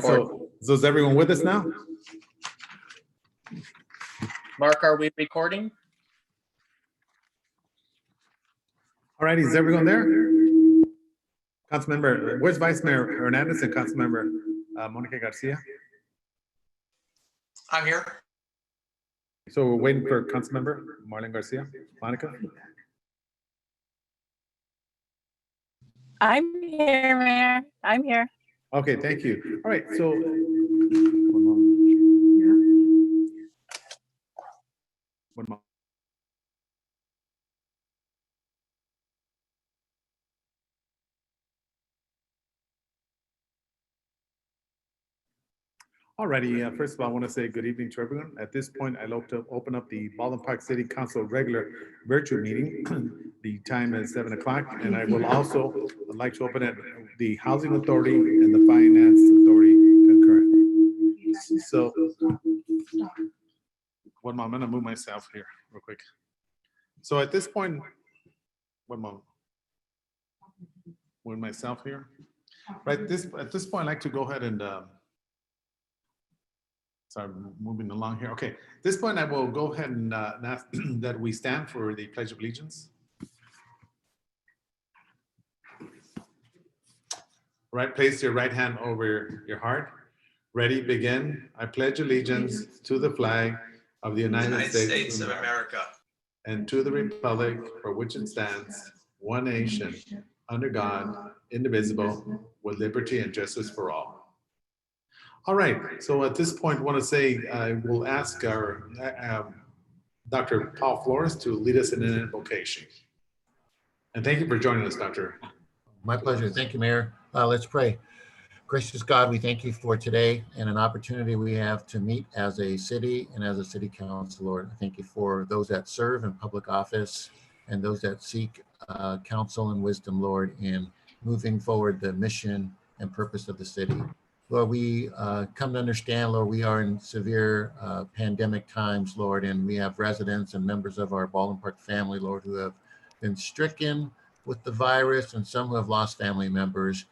so is everyone with us now? Mark, are we recording? All righty, is everyone there? Councilmember, where's Vice Mayor Hernandez and Councilmember Monica Garcia? I'm here. So we're waiting for Councilmember Marlene Garcia. Monica? I'm here, Mayor. I'm here. Okay, thank you. All right, so one moment. Alrighty, first of all, I want to say good evening to everyone. At this point, I'd like to open up the Baldwin Park City Council regular virtual meeting. The time is 7 o'clock, and I will also like to open it the Housing Authority and the Finance Authority concurrent. So, one moment, I'm gonna move myself here real quick. So at this point, one moment. Move myself here. Right, at this point, I'd like to go ahead and sorry, moving along here. Okay, at this point, I will go ahead and ask that we stand for the Pledge of Allegiance. Right, place your right hand over your heart. Ready, begin. I pledge allegiance to the flag of the United States of America and to the republic for which it stands, one nation, under God, indivisible, with liberty and justice for all. All right, so at this point, I want to say I will ask our Dr. Paul Flores to lead us in an invocation. And thank you for joining us, Doctor. My pleasure. Thank you, Mayor. Let's pray. Gracious God, we thank you for today and an opportunity we have to meet as a city and as a city council, Lord. I thank you for those that serve in public office and those that seek counsel and wisdom, Lord, in moving forward the mission and purpose of the city. Lord, we come to understand, Lord, we are in severe pandemic times, Lord, and we have residents and members of our Baldwin Park family, Lord, who have been stricken with the virus and some who have lost family members.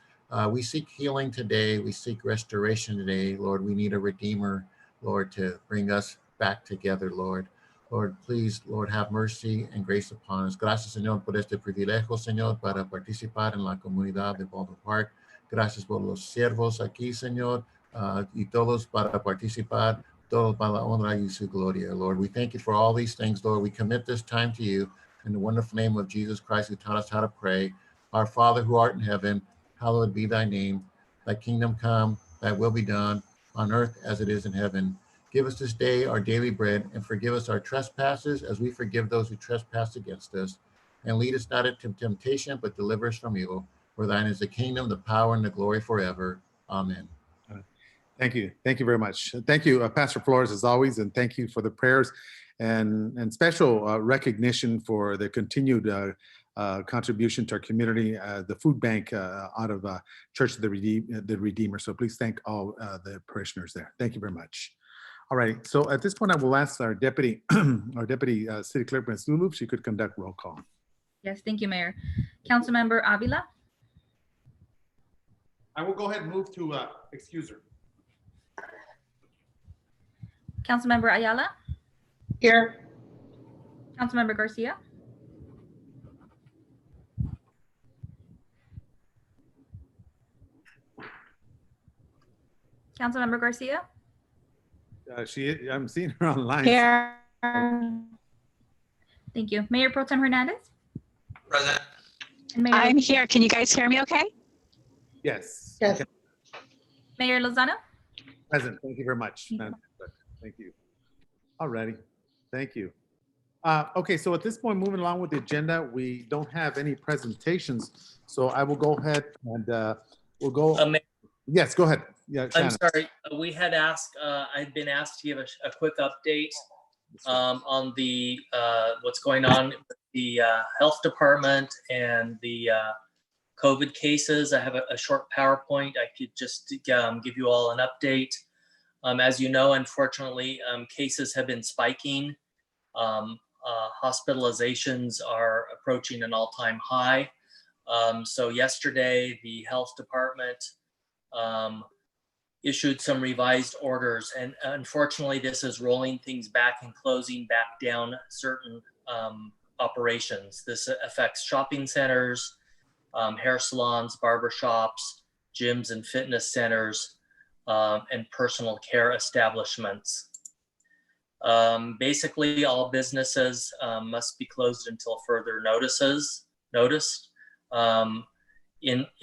We seek healing today. We seek restoration today, Lord. We need a redeemer, Lord, to bring us back together, Lord. Lord, please, Lord, have mercy and grace upon us. Gracias, Señor, por este privilegio, Señor, para participar en la comunidad de Baldwin Park. Gracias por los siervos aquí, Señor, y todos para participar, todos para la honra y su gloria, Lord. We thank you for all these things, Lord. We commit this time to you in the wonderful name of Jesus Christ, who taught us how to pray. Our Father who art in heaven, hallowed be thy name. Thy kingdom come, thy will be done on earth as it is in heaven. Give us this day our daily bread, and forgive us our trespasses as we forgive those who trespass against us. And lead us not into temptation, but deliver us from evil. For thine is the kingdom, the power, and the glory forever. Amen. Thank you. Thank you very much. Thank you, Pastor Flores, as always, and thank you for the prayers and special recognition for the continued contribution to our community, the food bank out of Church of the Redeemer. So please thank all the parishioners there. Thank you very much. All right. So at this point, I will ask our deputy, city clerk, Ms. Lulu, if she could conduct roll call. Yes, thank you, Mayor. Councilmember Avila. I will go ahead and move to excuse her. Councilmember Ayala. Here. Councilmember Garcia. Councilmember Garcia. I'm seeing her online. Here. Thank you. Mayor Pro Tem Hernandez. Present. And Mayor, I'm here. Can you guys hear me okay? Yes. Yes. Okay. Mayor Lozano. Present. Thank you very much. Thank you. Thank you. All righty. Thank you. Okay, so at this point, moving along with the agenda, we don't have any presentations. So I will go ahead and we'll go. Yes, go ahead. Yeah, I'm Shannon. sorry, we had asked, I'd been asked to give a quick update on the what's going on with the health department and the COVID cases. I have a short PowerPoint. I could just give you all an update. As you know, unfortunately, cases have been spiking. Hospitalizations are approaching an all-time high. So yesterday, the health department issued some revised orders. And unfortunately, this is rolling things back and closing back down certain operations. This affects shopping centers, hair salons, barber shops, gyms and fitness centers, and personal care establishments. Basically, all businesses must be closed until further noticed.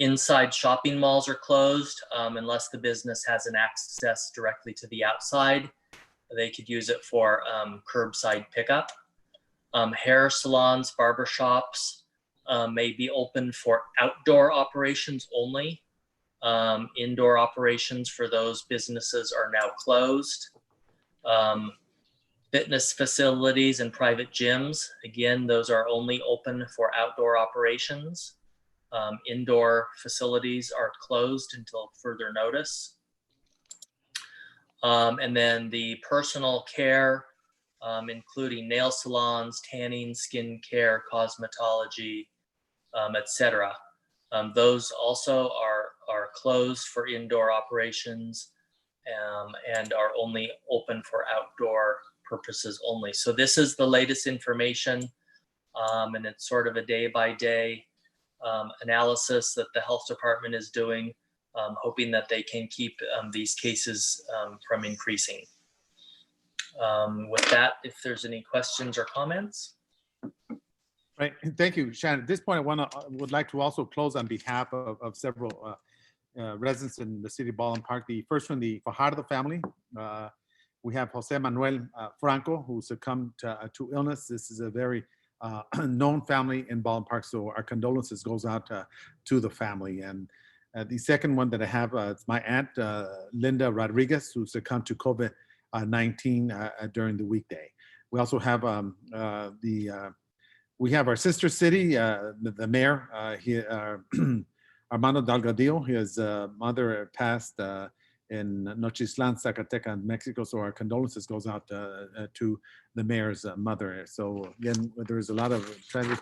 Inside shopping malls are closed unless the business has an access directly to the outside. They could use it for curbside pickup. Hair salons, barber shops may be open for outdoor operations only. Indoor operations for those businesses are now closed. Fitness facilities and private gyms, again, those are only open for outdoor operations. Indoor facilities are closed until further notice. And then the personal care, including nail salons, tanning, skin care, cosmetology, etc. Those also are closed for indoor operations and are only open for outdoor purposes only. So this is the latest information, and it's sort of a day-by-day analysis that the health department is doing, hoping that they can keep these cases from increasing. With that, if there's any questions or comments. Right. Thank you, Shannon. At this point, would like to also close on behalf of several residents in the city of Baldwin Park. The first from the Fajardo family. We have Jose Manuel Franco, who succumbed to illness. This is a very known family in Baldwin Park, so our condolences goes out to the family. And the second one that I have, it's my aunt, Linda Rodriguez, who succumbed to COVID-19 during the weekday. We also have we have our sister city, the mayor, Armando Delgadillo. His mother passed in Nochislan, Zacatecas, Mexico. So our condolences goes out to the mayor's mother. So again, there's a lot of tragic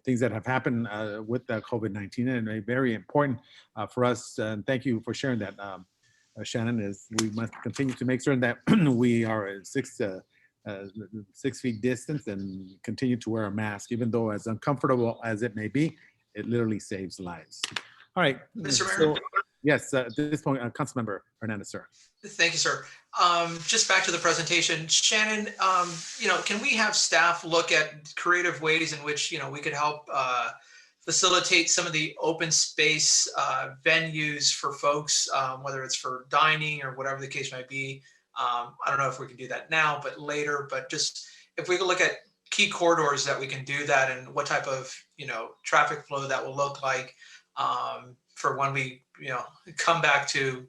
things that have happened with COVID-19, and very important for us. And thank you for sharing that, Shannon. Is we must continue to make certain that we are at 6 feet distance and continue to wear a mask, even though as uncomfortable as it may be, it literally saves lives. All right, Mr. Mayor? so, yes, at this point, Councilmember Hernandez, sir. Thank you, sir. Just back to the presentation, Shannon, can we have staff look at creative ways in which, we could help facilitate some of the open space venues for folks, whether it's for dining or whatever the case might be. I don't know if we can do that now, but later, but just if we could look at key corridors that we can do that and what type of, traffic flow that will look like for when we, come back to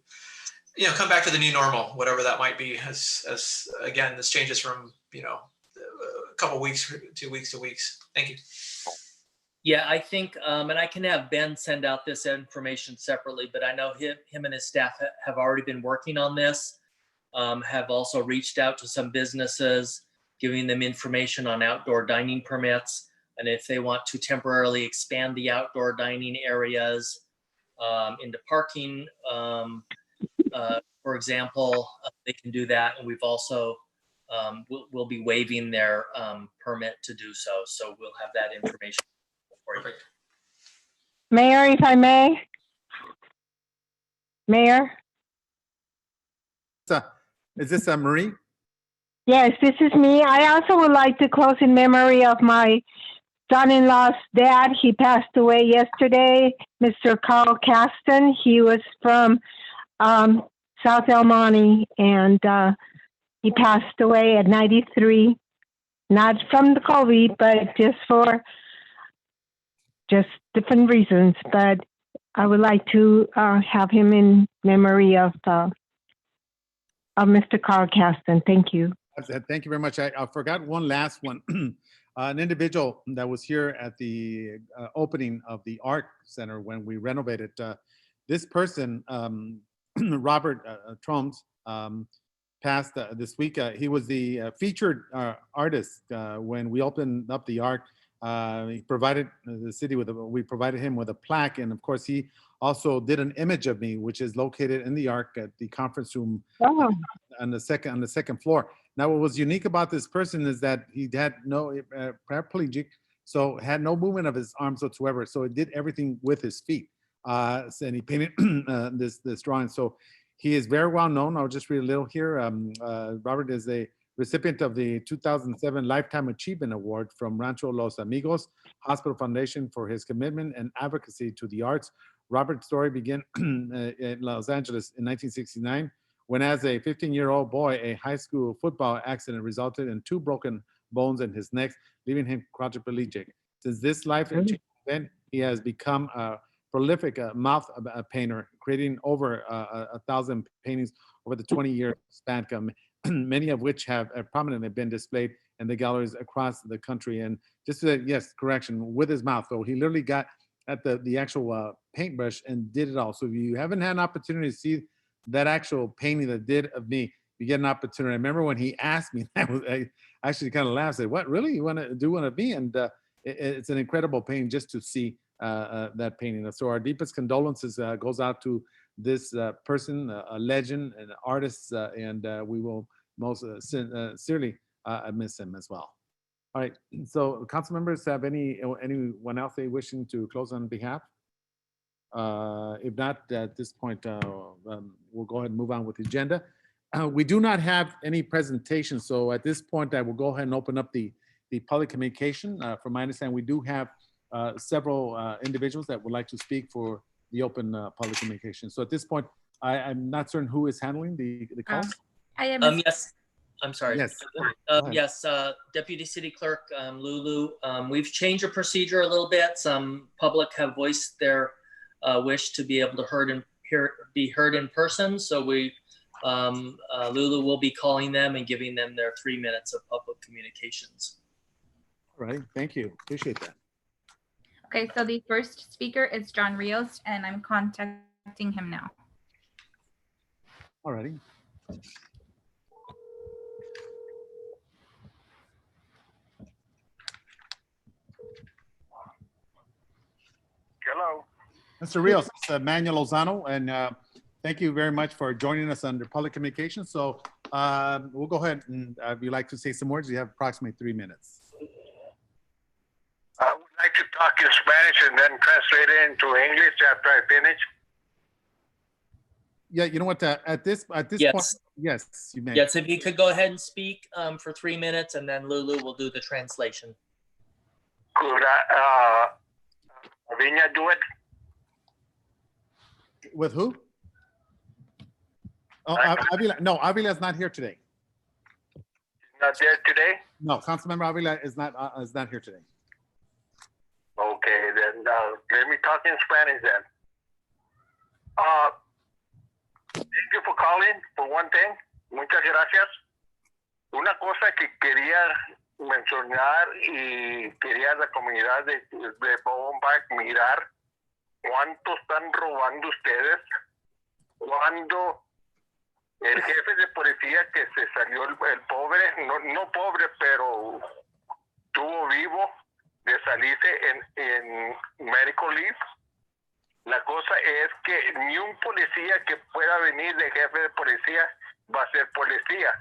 the new normal, whatever that might be, as again, this changes from, a couple weeks to weeks. Thank you. Yeah, I think, and I can have Ben send out this information separately, but I know him and his staff have already been working on this, have also reached out to some businesses, giving them information on outdoor dining permits, and if they want to temporarily expand the outdoor dining areas into parking, for example, they can do that. And we've also, we'll be waiving their permit to do so. So we'll have that information for you. Perfect. Mayor, if I may. Mayor? Is this Marie? Yes, this is me. I also would like to close in memory of my son-in-law's dad. He passed away yesterday, Mr. Carl Caston. He was from South El Monte, and he passed away at 93. Not from the COVID, but just different reasons. But I would like to have him in memory of Mr. Carl Caston. Thank you. Thank you very much. I forgot one last one. An individual that was here at the opening of the Art Center when we renovated. This person, Robert Troms, passed this week. He was the featured artist when we opened up the art. He provided the city with we provided him with a plaque, and of course he also did an image of me, which is located in the Ark at the conference room Oh, on the second floor. Now, what was unique about this person is that he had no paraplegic, so had no movement of his arms whatsoever. So it did everything with his feet. And he painted this drawing. So he is very well known. I'll just read a little here. Robert is a recipient of the 2007 Lifetime Achievement Award from Rancho Los Amigos Hospital Foundation for his commitment and advocacy to the arts. Robert's story began in Los Angeles in 1969, when as a 15-year-old boy, a high school football accident resulted in 2 broken bones in his neck, leaving him quadriplegic. Since this life-changing event, he has become a prolific mouth painter, creating over 1,000 paintings over the 20-year span, many of which have prominently been displayed in the galleries across the country. And just to, yes, correction, with his mouth, though, he literally got at the actual paintbrush and did it all. So if you haven't had an opportunity to see that actual painting that did of me, you get an opportunity. I remember when he asked me, I actually kind of laughed, said, "What, really? You want to do one of me?" And it's an incredible painting just to see that painting. So our deepest condolences goes out to this person, a legend, an artist, and we will most sincerely miss him as well. All right. So council members have anyone else they wishing to close on behalf? If not, at this point, we'll go ahead and move on with the agenda. We do not have any presentation, so at this point, I will go ahead and open up the public communication. From my understanding, we do have several individuals that would like to speak for the open public communication. So at this point, I'm not certain who is handling the calls. I am. Yes, I'm sorry. Yes. Yes, Deputy City Clerk Lulu. We've changed the procedure a little bit. Some public have voiced their wish to be able to be heard in person. So Lulu will be calling them and giving them their 3 minutes of public communications. All right, thank you. Appreciate that. Okay, so the first speaker is John Rios, and I'm contacting him now. All righty. Hello. Mr. Rios, it's Manuel Lozano, and thank you very much for joining us under public communication. So we'll go ahead and if you'd like to say some words, you have approximately 3 minutes. I would like to talk in Spanish and then translate it into English after I finish. Yeah, you know what? At this Yes. point, yes, you may. Yes, if you could go ahead and speak for 3 minutes, and then Lulu will do the translation. Could Viña do it? With who? Oh, Avila. No, Avila is not here today. Not there today? No, Councilmember Avila is not here today. Okay, then let me talk in Spanish then. Thank you for calling, for one thing. Muchas gracias. Una cosa que quería mencionar y quería la comunidad de Bombach mirar cuánto están robando ustedes, cuando el jefe de policía que se salió el pobre, no pobre, pero estuvo vivo de salirse en medical leave. La cosa es que ni un policía que pueda venir de jefe de policía va a ser policía,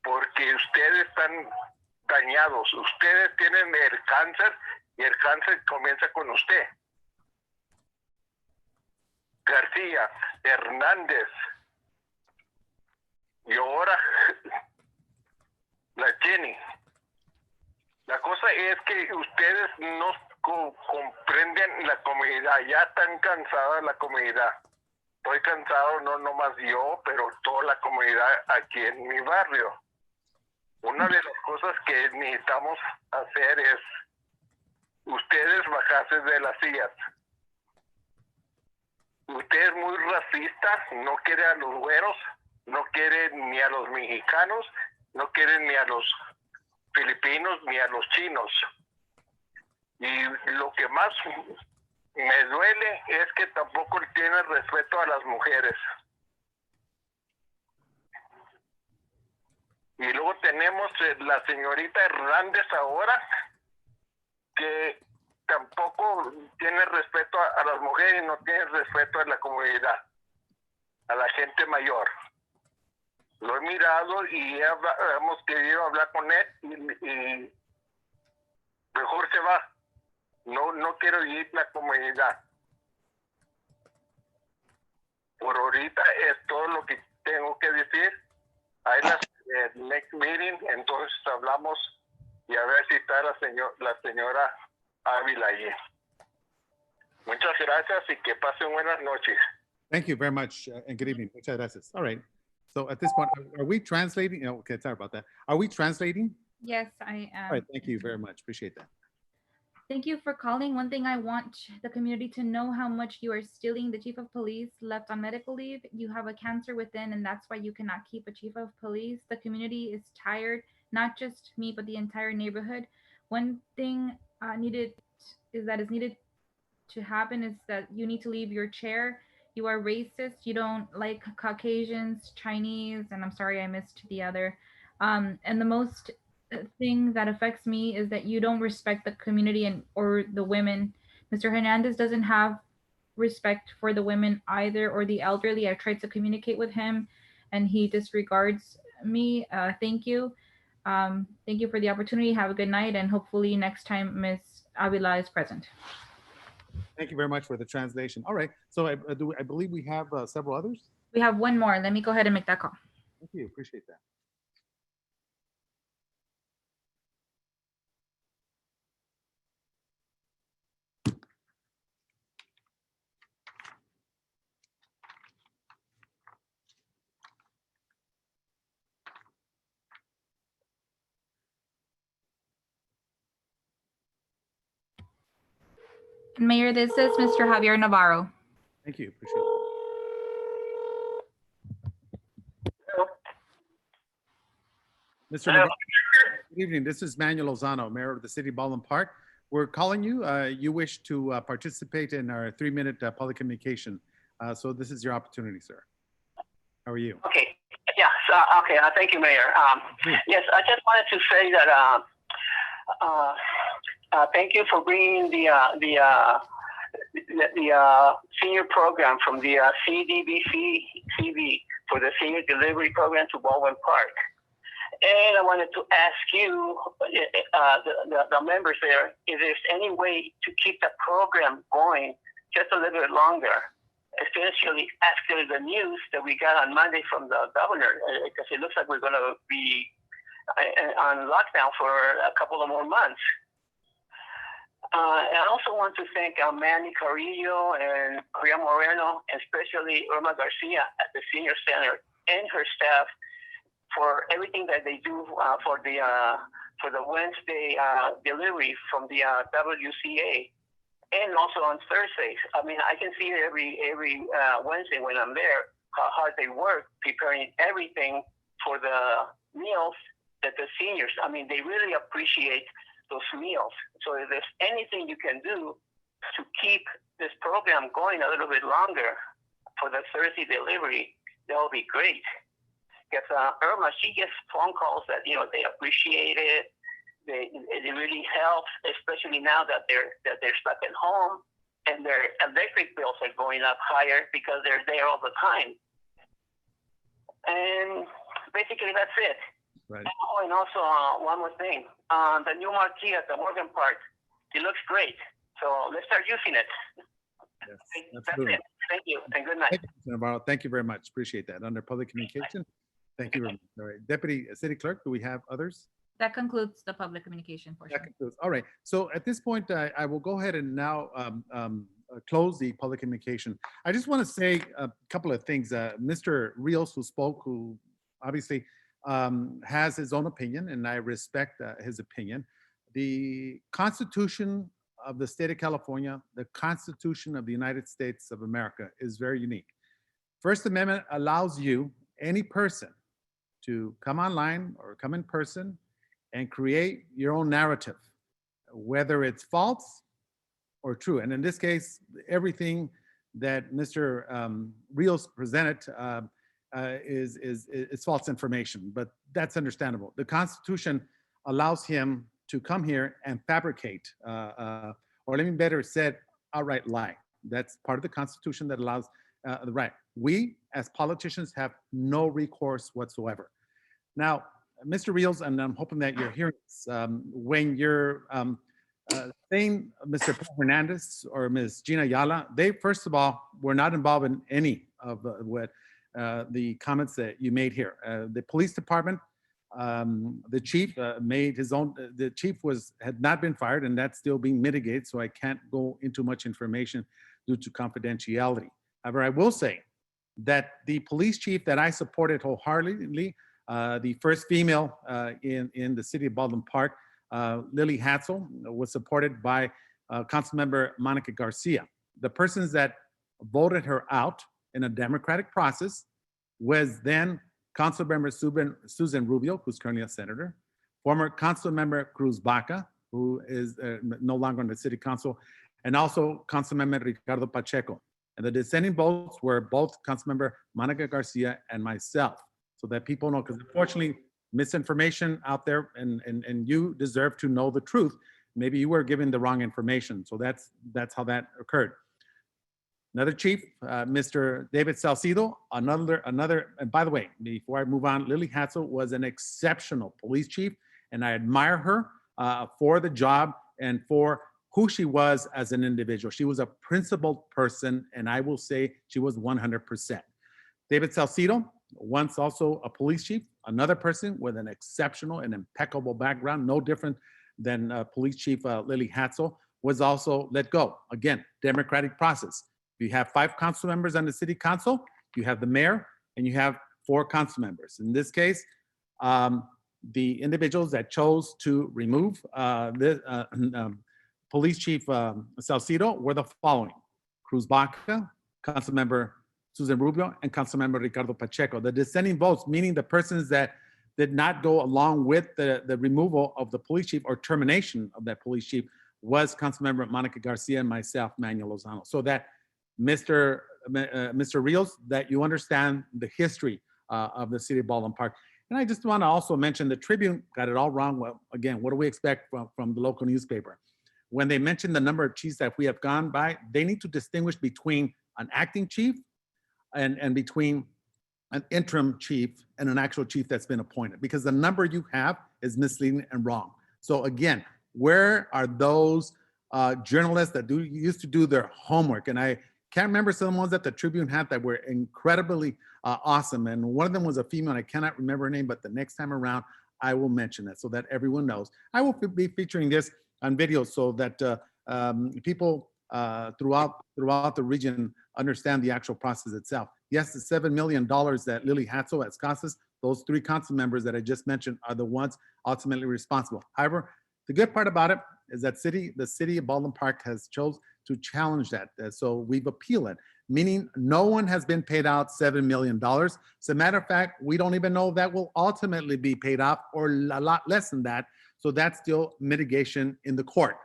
porque ustedes están dañados. Ustedes tienen el cáncer y el cáncer comienza con usted. García, Hernández y ahora la Jenny. La cosa es que ustedes no comprenden la comunidad, ya están cansada la comunidad. Estoy cansado, no nomás yo, pero toda la comunidad aquí en mi barrio. Una de las cosas que necesitamos hacer es ustedes bajarse de las sillas. Usted es muy racista, no quiere a los güeros, no quiere ni a los mexicanos, no quiere ni a los filipinos ni a los chinos. Y lo que más me duele es que tampoco tiene respeto a las mujeres. Y luego tenemos la señorita Hernández ahora, que tampoco tiene respeto a las mujeres y no tiene respeto a la comunidad, a la gente mayor. Lo he mirado y hemos querido hablar con él y mejor se va. No quiero ir a la comunidad. Por ahorita es todo lo que tengo que decir. Hay la next meeting, entonces hablamos y a ver si está la señora Ávila allí. Muchas gracias y que pasen buenas noches. Thank you very much and good evening. Muchas gracias. All right. So at this point, are we translating? Oh, okay, sorry about that. Are we translating? Yes, I am. All right. Thank you very much. Appreciate that. Thank you for calling. One thing I want the community to know how much you are stealing. The chief of police left on medical leave. You have a cancer within, and that's why you cannot keep a chief of police. The community is tired, not just me, but the entire neighborhood. One thing needed to happen is that you need to leave your chair. You are racist. You don't like Caucasians, Chinese, and I'm sorry I missed the other. And the most thing that affects me is that you don't respect the community or the women. Mr. Hernandez doesn't have respect for the women either, or the elderly. I tried to communicate with him and he disregards me. Thank you. Thank you for the opportunity. Have a good night, and hopefully next time Ms. Avila is present. Thank you very much for the translation. All right. So I believe we have several others. We have one more. Let me go ahead and make that call. Thank you. Appreciate that. Mayor, this is Mr. Javier Navarro. Thank you. Appreciate it. Mr. Navarro, good evening. This is Manuel Lozano, Mayor of the City of Baldwin Park. We're calling you. You wish to participate in our 3-minute public communication. So this is your opportunity, sir. How are you? Okay. Yes. Okay. Thank you, Mayor. Yes, I just wanted to say that thank you for bringing the senior program from the CDBC CV for the senior delivery program to Baldwin Park. And I wanted to ask you, the members there, if there's any way to keep the program going just a little bit longer, especially after the news that we got on Monday from the governor, because it looks like we're going to be on lockdown for a couple of more months. And I also want to thank Manny Carrillo and Maria Moreno, especially Irma Garcia at the Senior Center and her staff for everything that they do for the Wednesday delivery from the WCA, and also on Thursdays. I mean, I can see it every Wednesday when I'm there how hard they work preparing everything for the meals that the seniors. I mean, they really appreciate those meals. So if there's anything you can do to keep this program going a little bit longer for the Thursday delivery, that would be great. Because Irma, she gets phone calls that they appreciate it. It really helps, especially now that they're stuck at home and their electric bills are going up higher because they're there all the time. And basically, that's it. Right. Oh, and also one more thing. The new marquee at the Morgan Park, it looks great. So let's start using it. Yes, That's absolutely. it. Thank you, and good night. Thank you, Mr. Navarro. Thank you very much. Appreciate that. Under public communication. Thank you very much. All right. Deputy City Clerk, do we have others? That concludes the public communication portion. That concludes. All right. So at this point, I will go ahead and now close the public communication. I just want to say a couple of things. Mr. Rios, who spoke, who obviously has his own opinion, and I respect his opinion. The Constitution of the state of California, the Constitution of the United States of America is very unique. First Amendment allows you, any person, to come online or come in person and create your own narrative, whether it's false or true. And in this case, everything that Mr. Rios presented is false information, but that's understandable. The Constitution allows him to come here and fabricate or let me better said, outright lie. That's part of the Constitution that allows the right. We, as politicians, have no recourse whatsoever. Now, Mr. Reels, and I'm hoping that you're hearing this, when you're saying Mr. Hernandez or Ms. Gina Ayala, they, first of all, were not involved in any of what the comments that you made here. The police department, the chief made his own, the chief had not been fired, and that's still being mitigated, so I can't go into much information due to confidentiality. However, I will say that the police chief that I supported wholeheartedly, the first female in the city of Baldwin Park, Lily Hatzel, was supported by Councilmember Monica Garcia. The persons that voted her out in a democratic process was then Councilmember Susan Rubio, who's currently a senator, former Councilmember Cruz Baca, who is no longer on the city council, and also Councilmember Ricardo Pacheco. And the dissenting votes were both Councilmember Monica Garcia and myself, so that people know, because unfortunately, misinformation out there, and you deserve to know the truth. Maybe you were given the wrong information, so that's how that occurred. Another chief, Mr. David Salcido, another, and by the way, before I move on, Lily Hatzel was an exceptional police chief, and I admire her for the job and for who she was as an individual. She was a principled person, and I will say she was 100%. David Salcido, once also a police chief, another person with an exceptional and impeccable background, no different than Police Chief Lily Hatzel, was also let go. Again, democratic process. You have 5 council members on the city council, you have the mayor, and you have 4 council members. In this case, the individuals that chose to remove Police Chief Salcido were the following: Cruz Baca, Councilmember Susan Rubio, and Councilmember Ricardo Pacheco. The dissenting votes, meaning the persons that did not go along with the removal of the police chief or termination of that police chief, was Councilmember Monica Garcia and myself, Manuel Lozano. So that Mr. Rios, that you understand the history of the city of Baldwin Park. And I just want to also mention the Tribune got it all wrong. Well, again, what do we expect from the local newspaper? When they mention the number of chiefs that we have gone by, they need to distinguish between an acting chief and between an interim chief and an actual chief that's been appointed, because the number you have is misleading and wrong. So again, where are those journalists that used to do their homework? And I can't remember some of the ones that the Tribune had that were incredibly awesome. And one of them was a female, and I cannot remember her name, but the next time around, I will mention that so that everyone knows. I will be featuring this on video so that people throughout the region understand the actual process itself. Yes, the $7 million that Lily Hatzel has cost us, those 3 council members that I just mentioned are the ones ultimately responsible. However, the good part about it is that the city of Baldwin Park has chose to challenge that. So we've appealed it, meaning no one has been paid out $7 million. As a matter of fact, we don't even know if that will ultimately be paid off, or a lot less than that. So that's still mitigation in the court.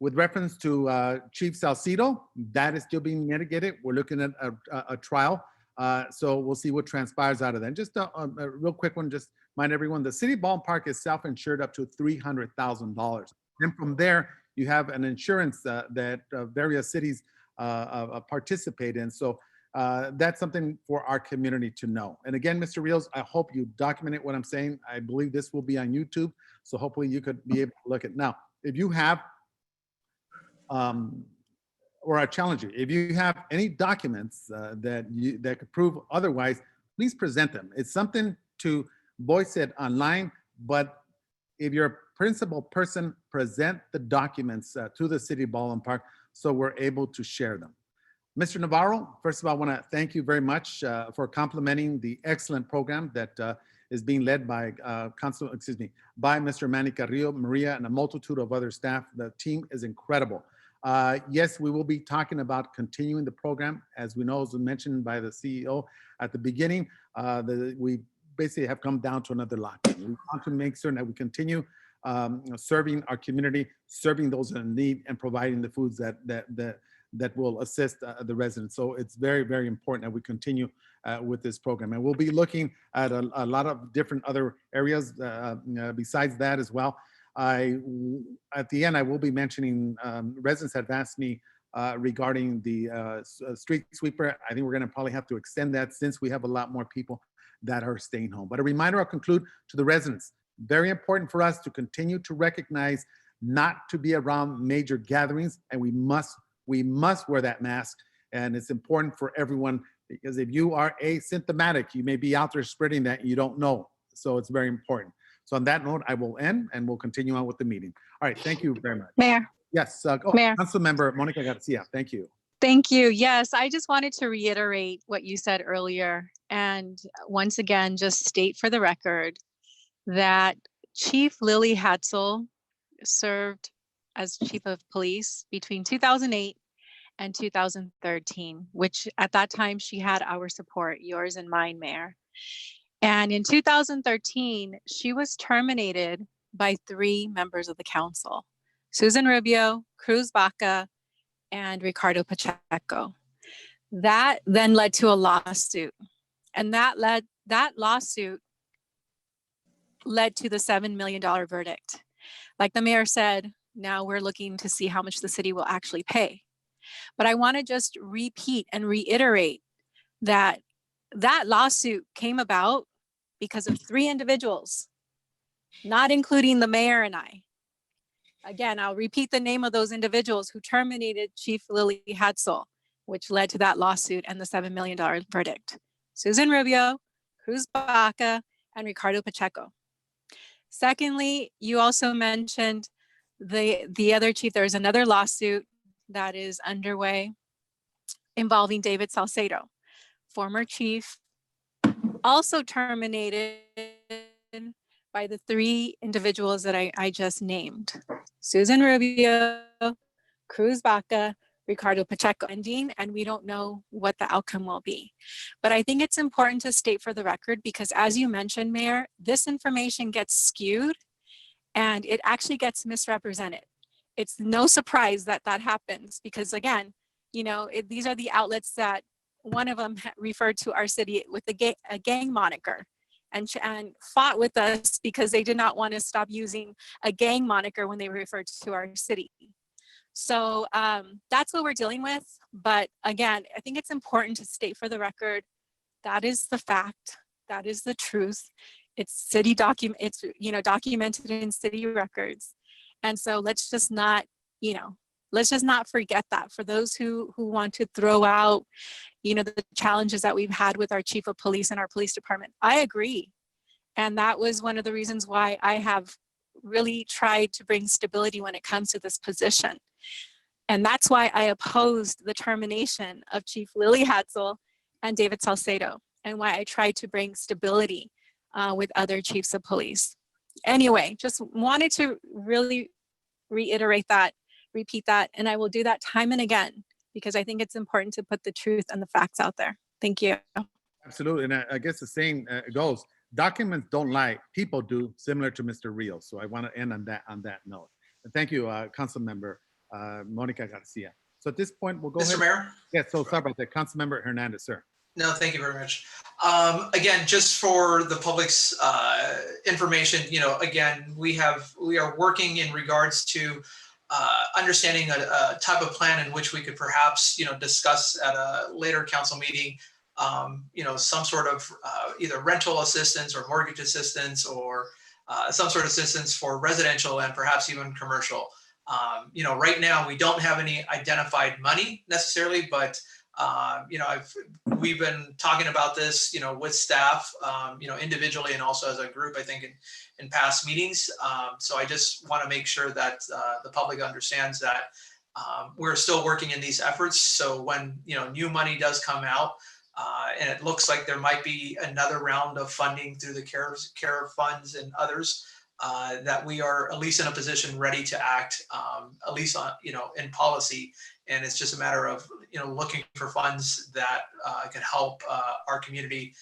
With reference to Chief Salcido, that is still being mitigated. We're looking at a trial. So we'll see what transpires out of that. And just a real quick one, just remind everyone, the city of Baldwin Park is self-insured up to $300,000. And from there, you have an insurance that various cities participate in. So that's something for our community to know. And again, Mr. Rios, I hope you documented what I'm saying. I believe this will be on YouTube. So hopefully you could be able to look at. Now, if you have, or I challenge you, if you have any documents that could prove otherwise, please present them. It's something to voice it online, but if you're a principal person, present the documents to the city of Baldwin Park so we're able to share them. Mr. Navarro, first of all, I want to thank you very much for complimenting the excellent program that is being led by by Mr. Manny Carrillo, Maria, and a multitude of other staff. The team is incredible. Yes, we will be talking about continuing the program. As we know, as mentioned by the CEO at the beginning, we basically have come down to another line. We want to make certain that we continue serving our community, serving those in need, and providing the foods that will assist the residents. So it's very, very important that we continue with this program. And we'll be looking at a lot of different other areas besides that as well. At the end, I will be mentioning, residents have asked me regarding the street sweeper. I think we're gonna probably have to extend that since we have a lot more people that are staying home. But a reminder, I'll conclude to the residents, very important for us to continue to recognize not to be around major gatherings, and we must wear that mask. And it's important for everyone, because if you are asymptomatic, you may be out there spreading that and you don't know. So it's very important. So on that note, I will end and we'll continue on with the meeting. All right, thank you very much. Mayor. Yes, Mayor. Councilmember Monica Garcia, thank you. Thank you. Yes, I just wanted to reiterate what you said earlier. And once again, just state for the record that Chief Lily Hatzel served as Chief of Police between 2008 and 2013, which at that time she had our support, yours and mine, Mayor. And in 2013, she was terminated by 3 members of the council, Susan Rubio, Cruz Baca, and Ricardo Pacheco. That then led to a lawsuit. And that lawsuit led to the $7 million verdict. Like the mayor said, now we're looking to see how much the city will actually pay. But I want to just repeat and reiterate that that lawsuit came about because of 3 individuals, not including the mayor and I. Again, I'll repeat the name of those individuals who terminated Chief Lily Hatzel, which led to that lawsuit and the $7 million verdict. Susan Rubio, Cruz Baca, and Ricardo Pacheco. Secondly, you also mentioned the other chief. There's another lawsuit that is underway involving David Salcedo, former chief, also terminated by the 3 individuals that I just named. Susan Rubio, Cruz Baca, Ricardo Pacheco ending, and we don't know what the outcome will be. But I think it's important to state for the record, because as you mentioned, Mayor, this information gets skewed and it actually gets misrepresented. It's no surprise that that happens because, again, you know, these are the outlets that one of them referred to our city with a gang moniker and fought with us because they did not want to stop using a gang moniker when they referred to our city. So that's what we're dealing with. But again, I think it's important to state for the record, that is the fact, that is the truth. It's city document, it's, you know, documented in city records. And so let's just not, you know, let's just not forget that. For those who want to throw out, you know, the challenges that we've had with our chief of police and our police department, I agree. And that was one of the reasons why I have really tried to bring stability when it comes to this position. And that's why I opposed the termination of Chief Lily Hatzel and David Salcedo, and why I tried to bring stability with other chiefs of police. Anyway, just wanted to really reiterate that, repeat that, and I will do that time and again, because I think it's important to put the truth and the facts out there. Thank you. Absolutely, and I guess the saying goes, documents don't lie, people do, similar to Mr. Rios. So I want to end on that note. And thank you, Council Member Monica Garcia. So at this point, we'll go Mr. ahead. Mayor? Yes, so sorry about that. Council Member Hernandez, sir. No, thank you very much. Again, just for the public's information, you know, again, we are working in regards to understanding a type of plan in which we could perhaps, you know, discuss at a later council meeting, you know, some sort of either rental assistance or mortgage assistance or some sort of assistance for residential and perhaps even commercial. You know, right now we don't have any identified money necessarily, but you know, we've been talking about this, you know, with staff, you know, individually and also as a group, I think in past meetings. So I just want to make sure that the public understands that we're still working in these efforts. So when, you know, new money does come out, and it looks like there might be another round of funding through the care funds and others, that we are at least in a position ready to act, at least on, you know, in policy. And it's just a matter of, you know, looking for funds that can help our community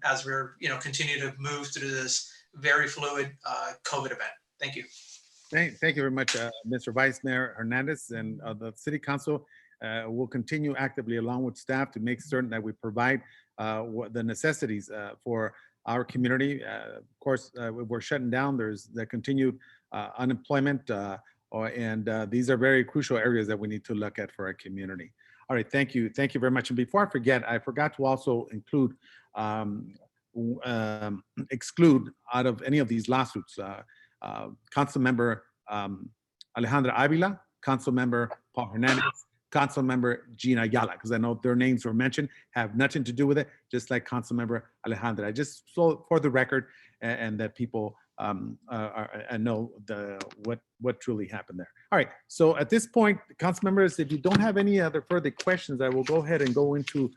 as we're, you know, continue to move through this very fluid COVID event. Thank you. Thank you very much, Mr. Vice Mayor Hernandez, and the City Council will continue actively along with staff to make certain that we provide what the necessities for our community. Of course, we're shutting down. There's the continued unemployment, and these are very crucial areas that we need to look at for our community. All right, thank you very much. And before I forget, I forgot to also include exclude out of any of these lawsuits Council Member Alejandra Avila, Council Member Paul Hernandez, Council Member Gina Ayala, because I know their names were mentioned, have nothing to do with it, just like Council Member Alejandra. I just, so for the record, and that people know what truly happened there. All right, so at this point, council members, if you don't have any other further questions, I will go ahead and go into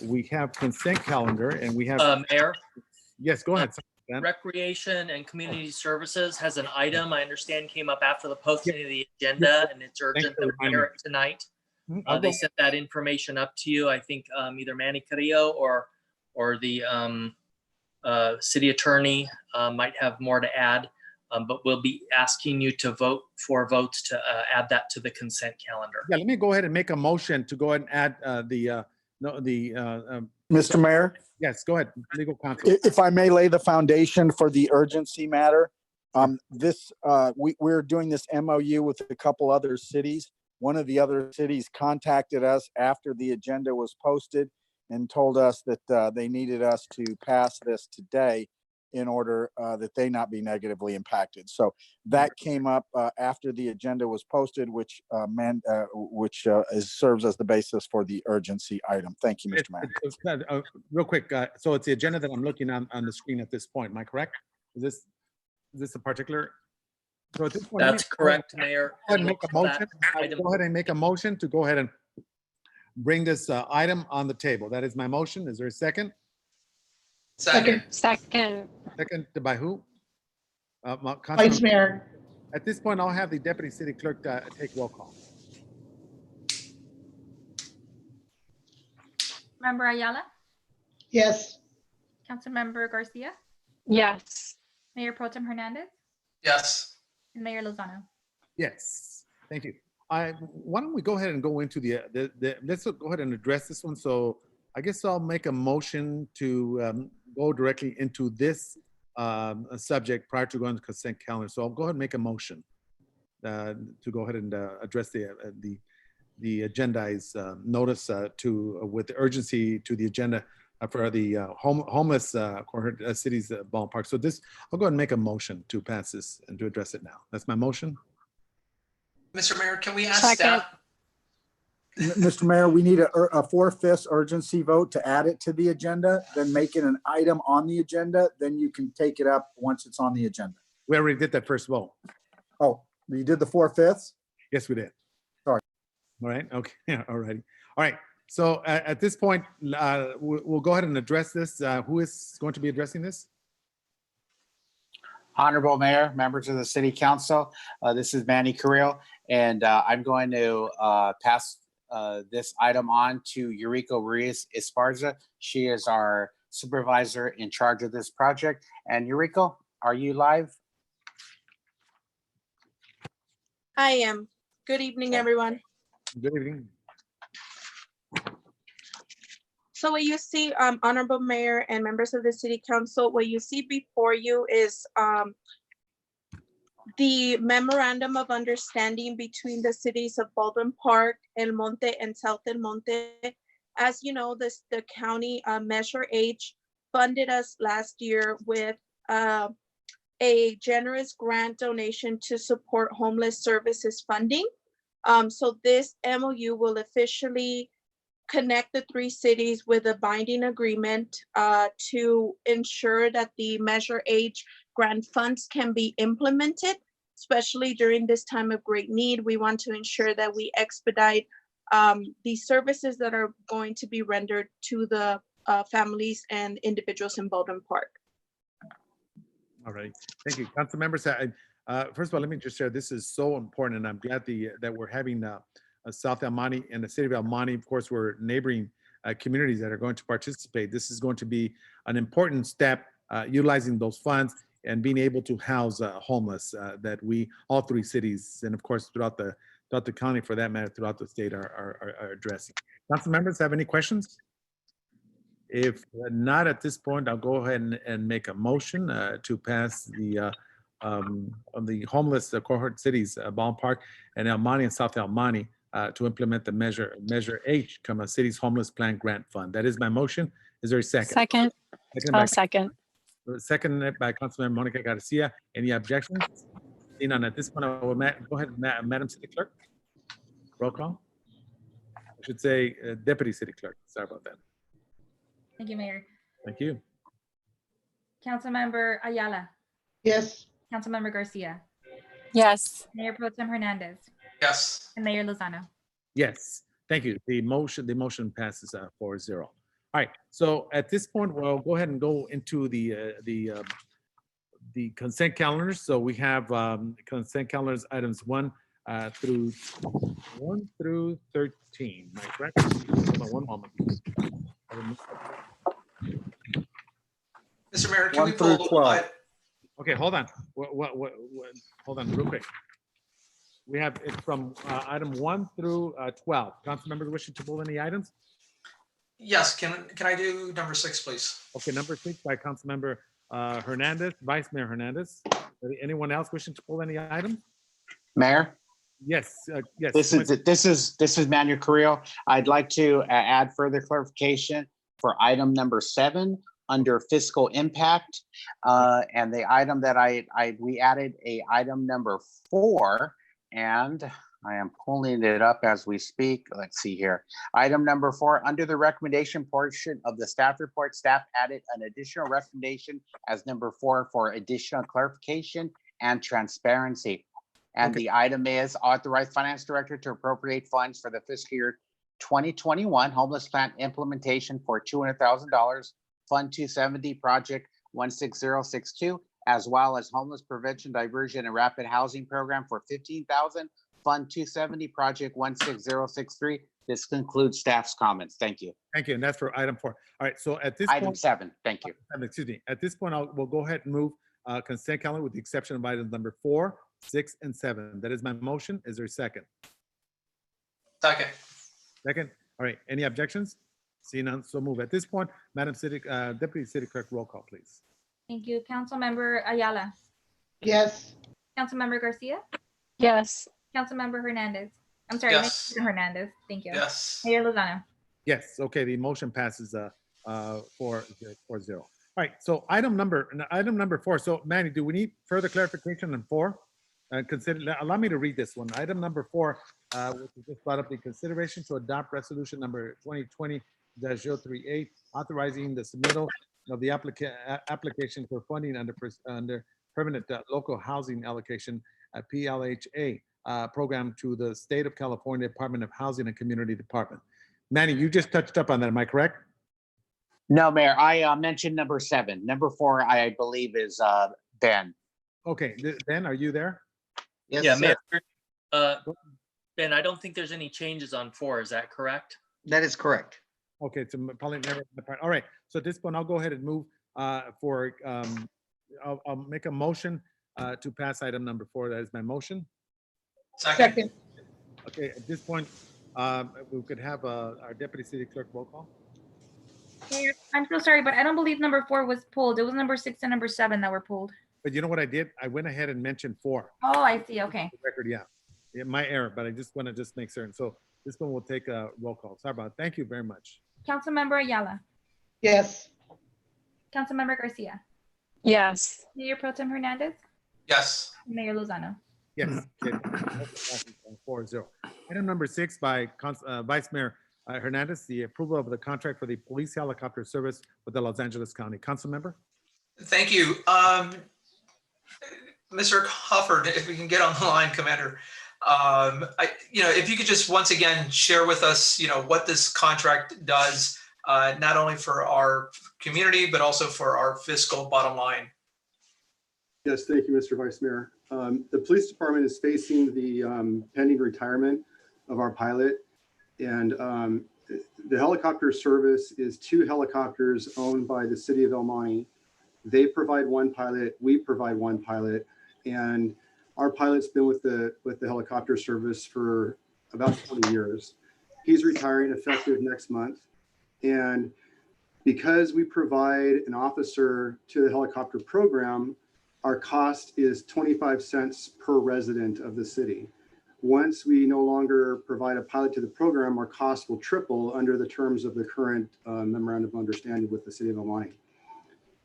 we have consent calendar, and we have Mayor, yes, go ahead. Recreation and Community Services has an item I understand came up after the posting of the agenda, and it's urgent that we hear it tonight. They sent that information up to you. I think either Manny Carrillo or the city attorney might have more to add, but we'll be asking you to vote for votes to add that to the consent calendar. Yeah, let me go ahead and make a motion to go ahead and add Mr. Mayor? Yes, go ahead, legal counsel. If I may lay the foundation for the urgency matter, we're doing this MOU with a couple other cities. One of the other cities contacted us after the agenda was posted and told us that they needed us to pass this today in order that they not be negatively impacted. So that came up after the agenda was posted, which serves as the basis for the urgency item. Thank you, Mr. Mayor. Real quick, so it's the agenda that I'm looking on the screen at this point. Am I correct? Is this a particular? So at this point, that's correct, Mayor. Go ahead and make a motion. Go ahead and make a motion to go ahead and bring this item on the table. That is my motion. Is there a second? Second. Second. Second by who? Vice Mayor. At this point, I'll have the Deputy City Clerk take roll call. Member Ayala, Yes. Councilmember Garcia, Yes. Mayor Pro Tem Hernandez, Yes. and Mayor Lozano. Yes, thank you. Why don't we go ahead and go into let's go ahead and address this one. So I guess I'll make a motion to go directly into this subject prior to going to consent calendar. So I'll go ahead and make a motion to go ahead and address the agendized notice with the urgency to the agenda for the homeless cities ballpark. So I'll go ahead and make a motion to pass this and to address it now. That's my motion. Mr. Mayor, can we ask Second. staff? Mr. Mayor, we need a 4/5 urgency vote to add it to the agenda, then make it an item on the agenda. Then you can take it up once it's on the agenda. We already did that first vote. Oh, you did the 4/5? Yes, we did. Sorry. All right. Okay. Yeah. All righty. All right. So at this point, we'll go ahead and address this. Who is going to be addressing this? Honorable Mayor, members of the City Council, this is Manny Carrillo, and I'm going to pass this item on to Eureka Ruiz Esparza. She is our supervisor in charge of this project. And Eureka, are you live? I am. Good evening, everyone. Good evening. So what you see, Honorable Mayor and members of the City Council, what you see before you is the memorandum of understanding between the cities of Baldwin Park, El Monte, and South El Monte. As you know, the county Measure H funded us last year with a generous grant donation to support homeless services funding. So this MOU will officially connect the three cities with a binding agreement to ensure that the Measure H grant funds can be implemented, especially during this time of great need. We want to ensure that we expedite the services that are going to be rendered to the families and individuals in Baldwin Park. All right. Thank you. Council members, first of all, let me just share, this is so important, and I'm glad that we're having South El Monte and the city of El Monte. Of course, we're neighboring communities that are going to participate. This is going to be an important step, utilizing those funds and being able to house homeless that all three cities, and of course throughout the county, for that matter, throughout the state, are addressing. Council members, have any questions? If not, at this point, I'll go ahead and make a motion to pass the homeless cohort cities, Ballpark and El Monte and South El Monte, to implement the Measure H, Cities Homeless Plan Grant Fund. That is my motion. Is there a second? Second. Second. Seconded by Councilmember Monica Garcia. Any objections? Seeing none, at this point, I will go ahead, Madam City Clerk. Roll call. I should say Deputy City Clerk. Sorry about that. Thank you, Mayor. Thank you. Councilmember Ayala, Yes. Councilmember Garcia, Yes. Mayor Pro Tem Hernandez, Yes. and Mayor Lozano. Yes, thank you. The motion passes 4-0. All right, so at this point, we'll go ahead and go into the consent calendars. So we have consent calendars items 1 through 13. Am I correct? Hold on one moment. Mr. Mayor, can 1 we through pull? 12. Okay, hold on. Hold on real quick. We have it from item 1 through 12. Council members wishing to pull any items? Yes, can I do number 6, please? Okay, number 6 by Councilmember Hernandez, Vice Mayor Hernandez. Anyone else wishing to pull any items? Mayor, Yes, yes. this is Manuel Carrillo. I'd like to add further clarification for item number 7 under fiscal impact. And the item that we added a item number 4, and I am pulling it up as we speak. Let's see here. Item number 4, under the recommendation portion of the staff report, staff added an additional recommendation as number 4 for additional clarification and transparency. And the item is authorize finance director to appropriate funds for the fiscal year 2021 homeless plan implementation for $200,000, Fund 270 Project 16062, as well as homeless prevention, diversion, and rapid housing program for $15,000, Fund 270 Project 16063. This concludes staff's comments. Thank you. Thank you, and that's for item 4. All right, so at this Item point, 7. Thank you. excuse me. At this point, we'll go ahead and move consent calendar with the exception of items number 4, 6, and 7. That is my motion. Is there a second? Second. Second. All right. Any objections? Seeing none, so move. At this point, Madam Deputy City Clerk, roll call, please. Thank you. Councilmember Ayala, Yes. Councilmember Garcia, Yes. Councilmember Hernandez. I'm sorry, Yes. Mayor Hernandez. Thank you. Yes. Mayor Lozano. Yes. Okay. The motion passes 4-0. All right. So item number 4. So Manny, do we need further clarification on 4? Allow me to read this one. Item number 4, which is just brought up, the consideration to adopt resolution number 2020-038, authorizing the submittal of the application for funding under permanent local housing allocation PLHA program to the State of California Department of Housing and Community Department. Manny, you just touched up on that. Am I correct? No, Mayor, I mentioned number 7. Number 4, I believe, is Ben. Okay, Ben, are you there? Yes, Yeah, sir. Mayor, Ben, I don't think there's any changes on 4. Is that correct? That is correct. Okay, so probably never. All right. So at this point, I'll go ahead and move for. I'll make a motion to pass item number 4. That is my motion. Second. Okay. At this point, we could have our deputy city clerk roll call. Mayor, I'm so sorry, but I don't believe number 4 was pulled. It was number 6 and number 7 that were pulled. But you know what I did? I went ahead and mentioned 4. Oh, I see. Okay. Record, yeah, my error. But I just want to make certain. So this one will take a roll call. Sorry about it. Thank you very much. Councilmember Ayala, Yes. Councilmember Garcia, Yes. Mayor Pro Tem Hernandez, Yes. Mayor Lozano. Yes. Okay. 4-0. Item number 6 by Vice Mayor Hernandez, the approval of the contract for the police helicopter service with the Los Angeles County. Council member? Thank you. Mr. Hufford, if we can get on the line, Commander. If you could just once again share with us, what this contract does, not only for our community, but also for our fiscal bottom line. Yes, thank you, Mr. Vice Mayor. The police department is facing the pending retirement of our pilot, and the helicopter service is 2 helicopters owned by the city of El Monte. They provide 1 pilot, we provide 1 pilot, and our pilot's been with the helicopter service for about 20 years. He's retiring effective next month, and because we provide an officer to the helicopter program, our cost is 25 cents per resident of the city. Once we no longer provide a pilot to the program, our cost will triple under the terms of the current memorandum of understanding with the city of El Monte.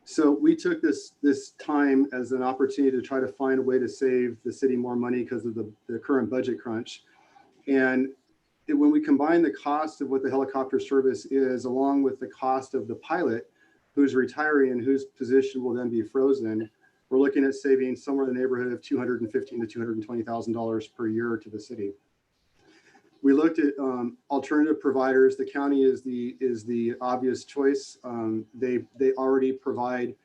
So we took this time as an opportunity to try to find a way to save the city more money because of the current budget crunch. And when we combine the cost of what the helicopter service is, along with the cost of the pilot who's retiring and whose position will then be frozen, we're looking at saving somewhere in the neighborhood of $215,000 to $220,000 per year to the city. We looked at alternative providers. The county is the obvious choice. They already provide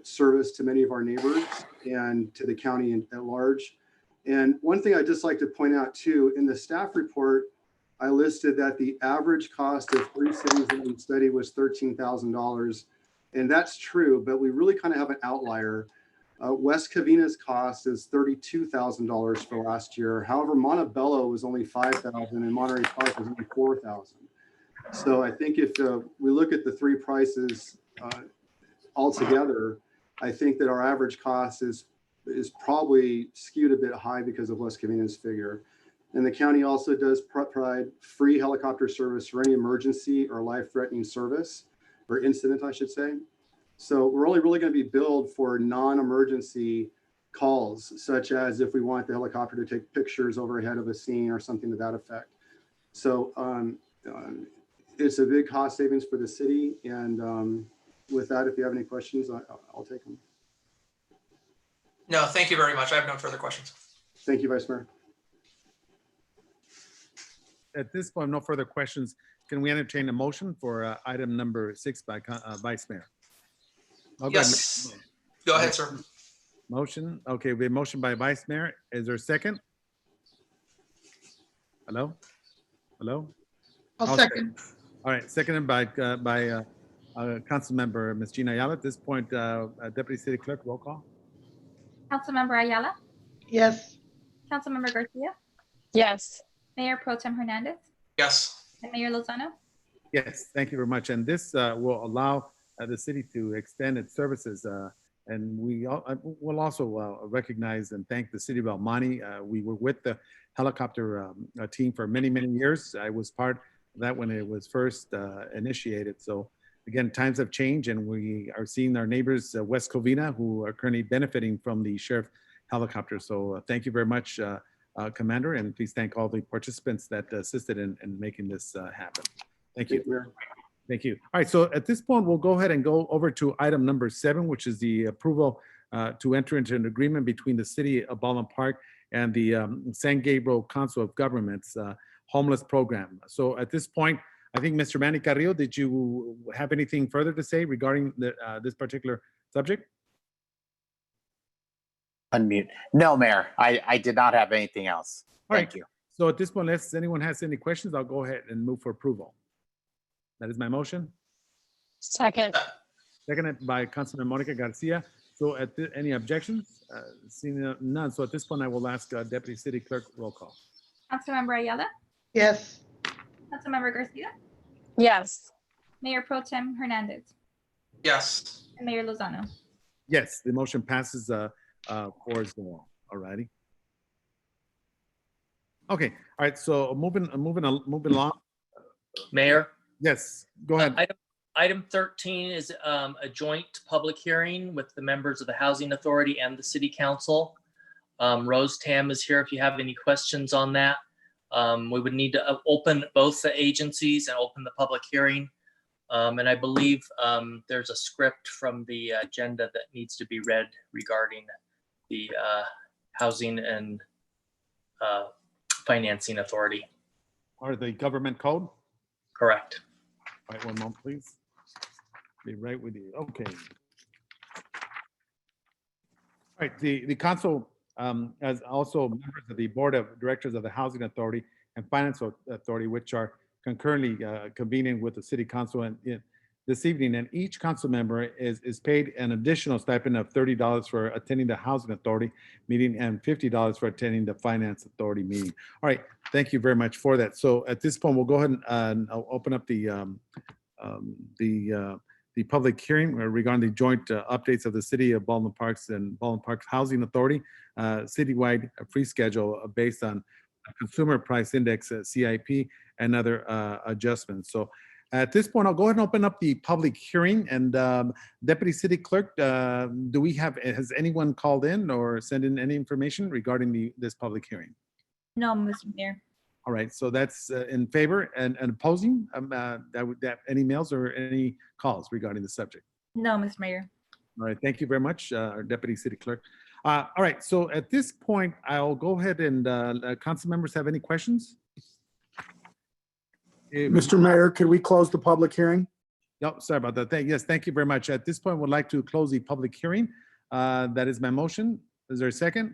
service to many of our neighbors and to the county at large. And one thing I'd just like to point out too, in the staff report, I listed that the average cost of 3 cities that we studied was $13,000. And that's true, but we really kind of have an outlier. West Covina's cost is $32,000 for last year. However, Montebello was only $5,000 and Monterey Park was only $4,000. So I think if we look at the three prices altogether, I think that our average cost is probably skewed a bit high because of West Covina's figure. And the county also does provide free helicopter service for any emergency or life-threatening service, or incident, I should say. So we're only really going to be billed for non-emergency calls, such as if we want the helicopter to take pictures overhead of a scene or something to that effect. So it's a big cost savings for the city. And with that, if you have any questions, I'll take them. No, thank you very much. I have no further questions. Thank you, Vice Mayor. At this point, no further questions. Can we entertain a motion for item number 6 by Vice Mayor? Oh, yes. Go ahead, sir. Motion. Okay, we have motion by Vice Mayor. Is there a second? Hello? Hello? I'll second. All right, seconded by Council Member Ms. Gina Ayala. At this point, Deputy City Clerk, roll call. Councilmember Ayala, Yes. Councilmember Garcia, Yes. Mayor Pro Tem Hernandez, Yes. and Mayor Lozano. Yes, thank you very much. And this will allow the city to extend its services. And we will also recognize and thank the city of El Monte. We were with the helicopter team for many, many years. I was part of that when it was first initiated. So again, times have changed and we are seeing our neighbors, West Covina, who are currently benefiting from the sheriff helicopter. So thank you very much, Commander, and please thank all the participants that assisted in making this happen. Thank you. Thank you. All right, so at this point, we'll go ahead and go over to item number 7, which is the approval to enter into an agreement between the city of Baldwin Park and the San Gabriel Council of Governments homeless program. So at this point, I think Mr. Manny Carrillo, did you have anything further to say regarding this particular subject? Unmute. No, Mayor, I did not have anything else. Thank you. So at this point, unless anyone has any questions, I'll go ahead and move for approval. That is my motion. Second. Seconded by Councilman Monica Garcia. So any objections? Seeing none. So at this point, I will ask Deputy City Clerk roll call. Councilmember Ayala, Yes. Councilmember Garcia, Yes. Mayor Pro Tem Hernandez, Yes. and Mayor Lozano. Yes, the motion passes 4-0. All righty. Okay. All right. So moving along. Mayor? Yes, go ahead. Item 13 is a joint public hearing with the members of the Housing Authority and the City Council. Rose Tam is here if you have any questions on that. We would need to open both the agencies and open the public hearing. And I believe there's a script from the agenda that needs to be read regarding the Housing and Financing Authority. Or the government code? Correct. All right, one moment, please. Be right with you. Okay. All right, the council, as also members of the board of directors of the Housing Authority and Finance Authority, which are concurrently convening with the city council and this evening, and each council member is paid an additional stipend of $30 for attending the Housing Authority meeting and $50 for attending the Finance Authority meeting. All right, thank you very much for that. So at this point, we'll go ahead and I'll open up the the public hearing regarding the joint updates of the City of Baldwin Parks and Baldwin Parks Housing Authority citywide fee schedule based on Consumer Price Index, CIP, and other adjustments. So at this point, I'll go ahead and open up the public hearing. And Deputy City Clerk, has anyone called in or sent in any information regarding this public hearing? No, Mr. Mayor. All right, so that's in favor and opposing. Any mails or any calls regarding the subject? No, Mr. Mayor. All right, thank you very much, our Deputy City Clerk. All right, so at this point, I'll go ahead and council members have any questions? Mr. Mayor, could we close the public hearing? No, sorry about that. Yes, thank you very much. At this point, we'd like to close the public hearing. That is my motion. Is there a second?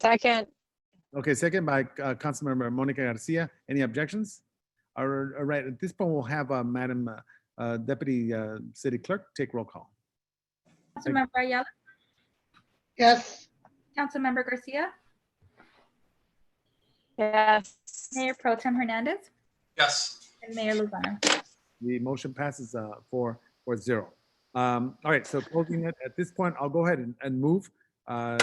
Second. Okay, second by Councilmember Monica Garcia. Any objections? All right, at this point, we'll have Madam Deputy City Clerk take roll call. Councilmember Ayala? Yes. Councilmember Garcia? Yes. Mayor Pro Tem Hernandez? Yes. And Mayor Lozano? The motion passes 4-0. All right, so closing it at this point, I'll go ahead and move for.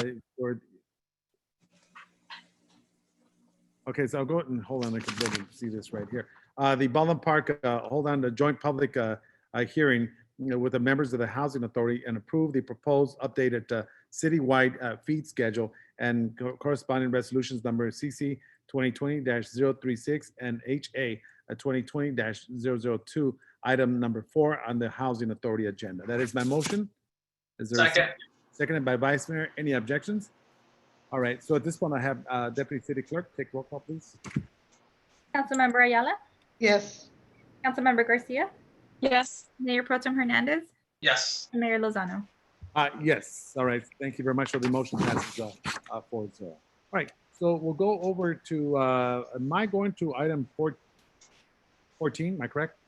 Okay, so I'll go ahead and hold on. I can better see this right here. The Baldwin Park, the joint public hearing with the members of the Housing Authority and approve the proposed updated citywide fee schedule and corresponding resolutions number CC 2020-036 and HA 2020-002, item number 4 on the Housing Authority agenda. That is my motion. Is there Second. Seconded by Vice Mayor. Any objections? All right, so at this point, I have Deputy City Clerk take roll call, please. Councilmember Ayala? Yes. Councilmember Garcia? Yes. Mayor Pro Tem Hernandez? Yes. And Mayor Lozano? Yes. All right. Thank you very much. So the motion passes 4-0. All right. So we'll go over to, am I going to item 14? Am I correct?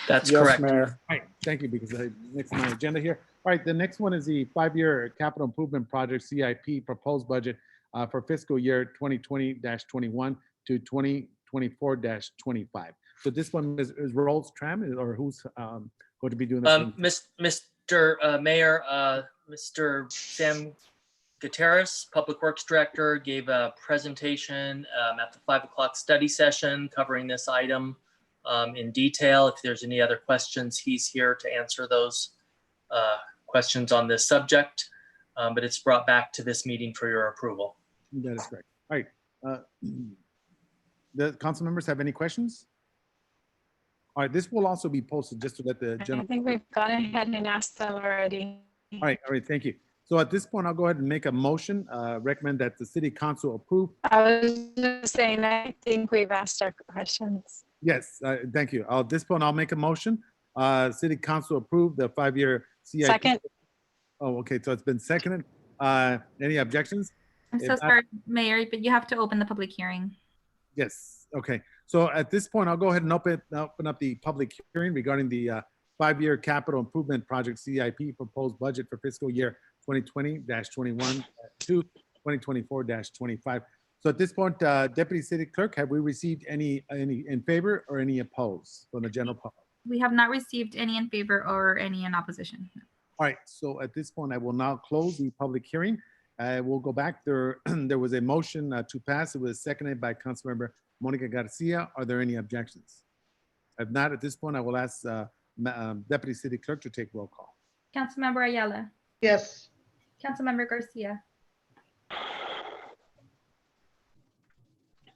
That's Yes, correct. Mayor. All right. Thank you, because I mixed my agenda here. All right. The next one is the 5-year capital improvement project CIP proposed budget for fiscal year 2020-21 to 2024-25. So this one is Rolls Tram, or who's going to be doing this? Mr. Mayor, Mr. Sam Gutierrez, Public Works Director, gave a presentation at the 5 o'clock study session covering this item in detail. If there's any other questions, he's here to answer those questions on this subject, but it's brought back to this meeting for your approval. That is correct. All right. The council members have any questions? All right, this will also be posted just to let the general. I think we've gone ahead and asked them already. All right, thank you. So at this point, I'll go ahead and make a motion, recommend that the city council approve. I was just saying, I think we've asked our questions. Yes, thank you. At this point, I'll make a motion. City council approve the 5-year CIP. Second. Oh, okay, so it's been seconded. Any objections? I'm so sorry, Mayor, but you have to open the public hearing. Yes, okay. So at this point, I'll go ahead and open up the public hearing regarding the 5-year capital improvement project CIP proposed budget for fiscal year 2020-21 to 2024-25. So at this point, Deputy City Clerk, have we received any in favor or any opposed from the general public? We have not received any in favor or any in opposition. All right, so at this point, I will now close the public hearing. We'll go back there. There was a motion to pass. It was seconded by Councilmember Monica Garcia. Are there any objections? If not, at this point, I will ask Deputy City Clerk to take roll call. Councilmember Ayala? Yes. Councilmember Garcia?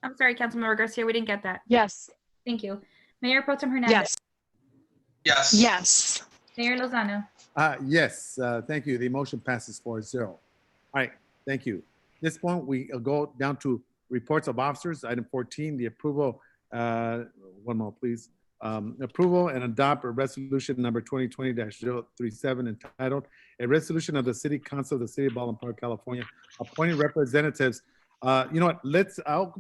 I'm sorry, Councilmember Garcia, we didn't get that. Yes. Thank you. Mayor Pro Tem Hernandez? Yes. Yes. Yes. Mayor Lozano? Yes, thank you. The motion passes 4-0. All right, thank you. At this point, we go down to reports of officers. Item 14, the approval, one more, please. Approval and adopt a resolution number 2020-037 entitled, a resolution of the City Council of the City of Baldwin Park, California, appointing representatives. You know what, allow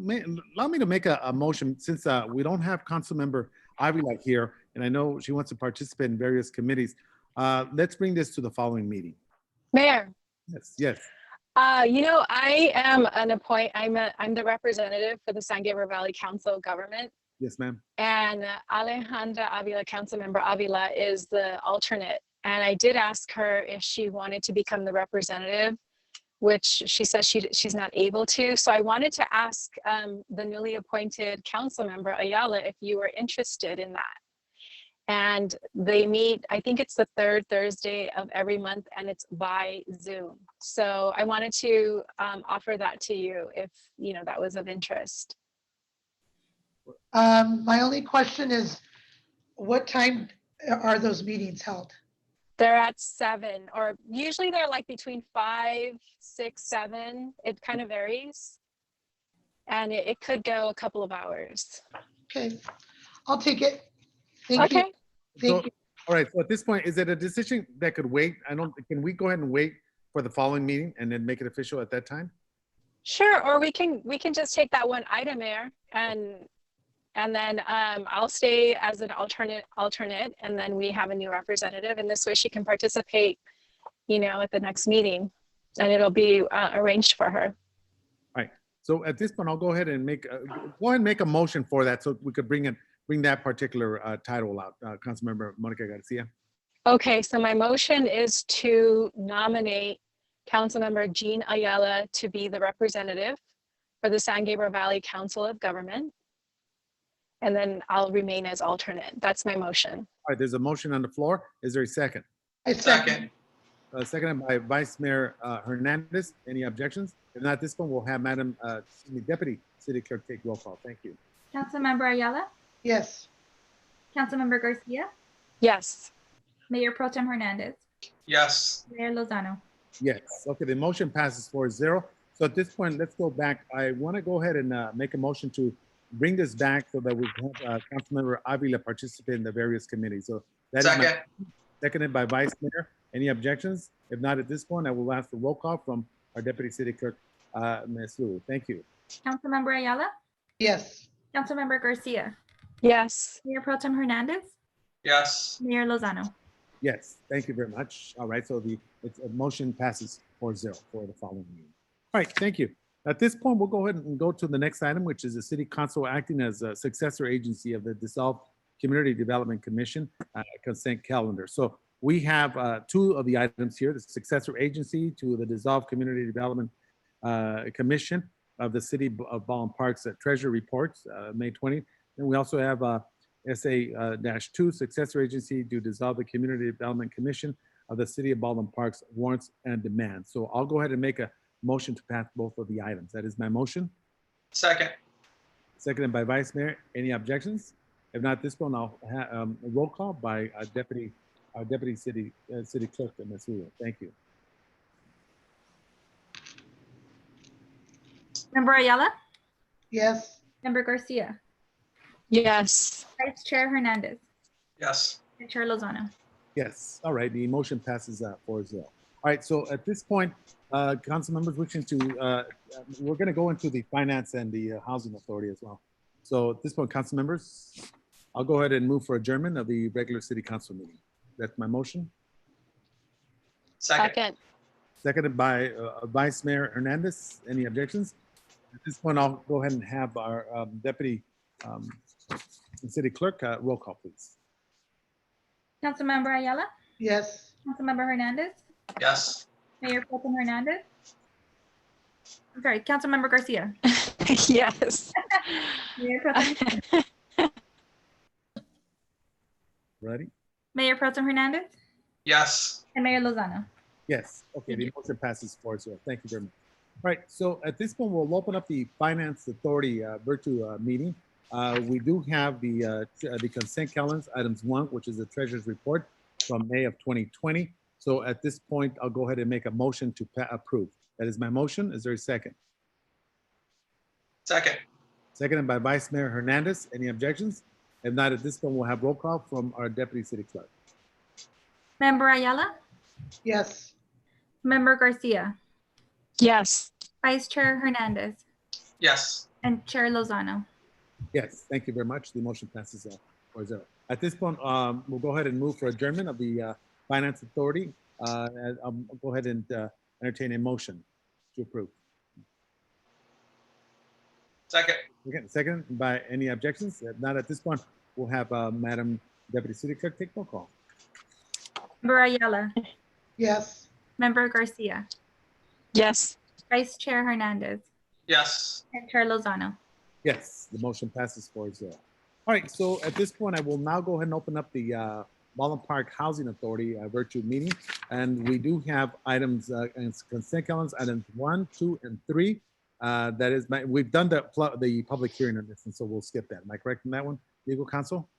me to make a motion, since we don't have Councilmember Avila here, and I know she wants to participate in various committees. Let's bring this to the following meeting. Mayor. Yes. You know, I am I'm the representative for the San Gabriel Valley Council of Government. Yes, ma'am. And Alejandra Avila, Councilmember Avila, is the alternate. And I did ask her if she wanted to become the representative, which she says she's not able to. So I wanted to ask the newly appointed Councilmember Ayala if you were interested in that. And they meet, I think it's the third Thursday of every month, and it's by Zoom. So I wanted to offer that to you if that was of interest. My only question is, what time are those meetings held? They're at 7, or usually they're like between 5, 6, 7. It kind of varies. And it could go a couple of hours. Okay, I'll take it. Thank you. Thank you. All right, so at this point, is it a decision that could wait? Can we go ahead and wait for the following meeting and then make it official at that time? Sure, or we can just take that one item, Mayor, and then I'll stay as an alternate, and then we have a new representative, and this way she can participate, at the next meeting, and it'll be arranged for her. All right. So at this point, I'll go ahead and make a motion for that, so we could bring that particular title out. Councilmember Monica Garcia. Okay, so my motion is to nominate Councilmember Jean Ayala to be the representative for the San Gabriel Valley Council of Government. And then I'll remain as alternate. That's my motion. All right, there's a motion on the floor. Is there a second? I second. Seconded by Vice Mayor Hernandez. Any objections? If not, this one, we'll have Deputy City Clerk take roll call. Thank you. Councilmember Ayala? Yes. Councilmember Garcia? Yes. Mayor Pro Tem Hernandez? Yes. Mayor Lozano? Yes. Okay, the motion passes 4-0. So at this point, let's go back. I want to go ahead and make a motion to bring this back so that we have Councilmember Avila participate in the various committees. So that is seconded by Vice Mayor. Any objections? If not, at this point, I will ask for roll call from our Deputy City Clerk, Ms. Lu. Thank you. Councilmember Ayala? Yes. Councilmember Garcia? Yes. Mayor Pro Tem Hernandez? Yes. Mayor Lozano? Yes, thank you very much. All right, so the motion passes 4-0 for the following meeting. All right, thank you. At this point, we'll go ahead and go to the next item, which is the City Council acting as a successor agency of the dissolved Community Development Commission consent calendar. So we have 2 of the items here: the successor agency to the dissolved Community Development Commission of the City of Baldwin Park's Treasury Reports, May 20th. And we also have SA-2 successor agency to dissolve the Community Development Commission of the City of Baldwin Park's warrants and demands. So I'll go ahead and make a motion to pass both of the items. That is my motion. Second. Seconded by Vice Mayor. Any objections? If not, this one, I'll have a roll call by our Deputy City Clerk, Ms. Hulu. Thank you. Member Ayala? Yes. Member Garcia? Yes. Vice Chair Hernandez? Yes. And Chair Lozano? Yes. All right. The motion passes 4-0. All right. So at this point, council members wishing to, we're going to go into the finance and the housing authority as well. So at this point, council members, I'll go ahead and move for adjournment of the regular city council meeting. That's my motion. Second. Seconded by Vice Mayor Hernandez. Any objections? At this point, I'll go ahead and have our Deputy City Clerk roll call, please. Councilmember Ayala? Yes. Councilmember Hernandez? Yes. Mayor Pro Tem Hernandez? I'm sorry, Councilmember Garcia? Yes. Mayor Pro Tem Ready? Mayor Pro Tem Hernandez? Yes. And Mayor Lozano? Yes. Okay, the motion passes 4-0. Thank you very much. All right, so at this point, we'll open up the Finance Authority virtual meeting. We do have the consent calendars, items 1, which is the Treasurer's Report from May of 2020. So at this point, I'll go ahead and make a motion to approve. That is my motion. Is there a second? Second. Seconded by Vice Mayor Hernandez. Any objections? If not, at this point, we'll have roll call from our Deputy City Clerk. Member Ayala? Yes. Member Garcia? Yes. Vice Chair Hernandez? Yes. And Chair Lozano? Yes, thank you very much. The motion passes 4-0. At this point, we'll go ahead and move for adjournment of the Finance Authority. I'll go ahead and entertain a motion to approve. Second. Okay, second by any objections? If not, at this point, we'll have Madam Deputy City Clerk take roll call. Member Ayala, Yes. Member Garcia, Yes. Vice Chair Hernandez, Yes. and Chair Lozano. Yes, the motion passes 4-0. All right, so at this point, I will now go ahead and open up the Baldwin Park Housing Authority virtual meeting. And we do have items, consent calendars, items 1, 2, and 3. That is, we've done the public hearing on this, and so we'll skip that. Am I correct in that one, legal counsel?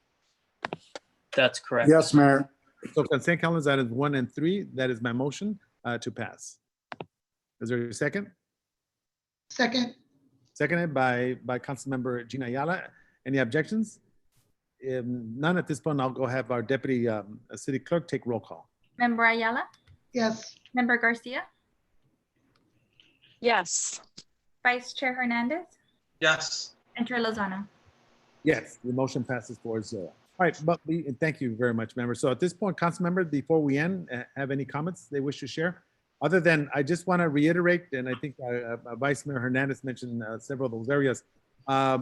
That's correct. Yes, Mayor. So consent calendars, items 1 and 3, that is my motion to pass. Is there a second? Second. Seconded by Councilmember Gina Ayala. Any objections? If none at this point, I'll go have our Deputy City Clerk take roll call. Member Ayala, Yes. Member Garcia, Yes. Vice Chair Hernandez, Yes. and Chair Lozano. Yes, the motion passes 4-0. All right, but thank you very much, member. So at this point, council member, before we end, have any comments they wish to share? Other than, I just want to reiterate, and I think Vice Mayor Hernandez mentioned several of those areas. I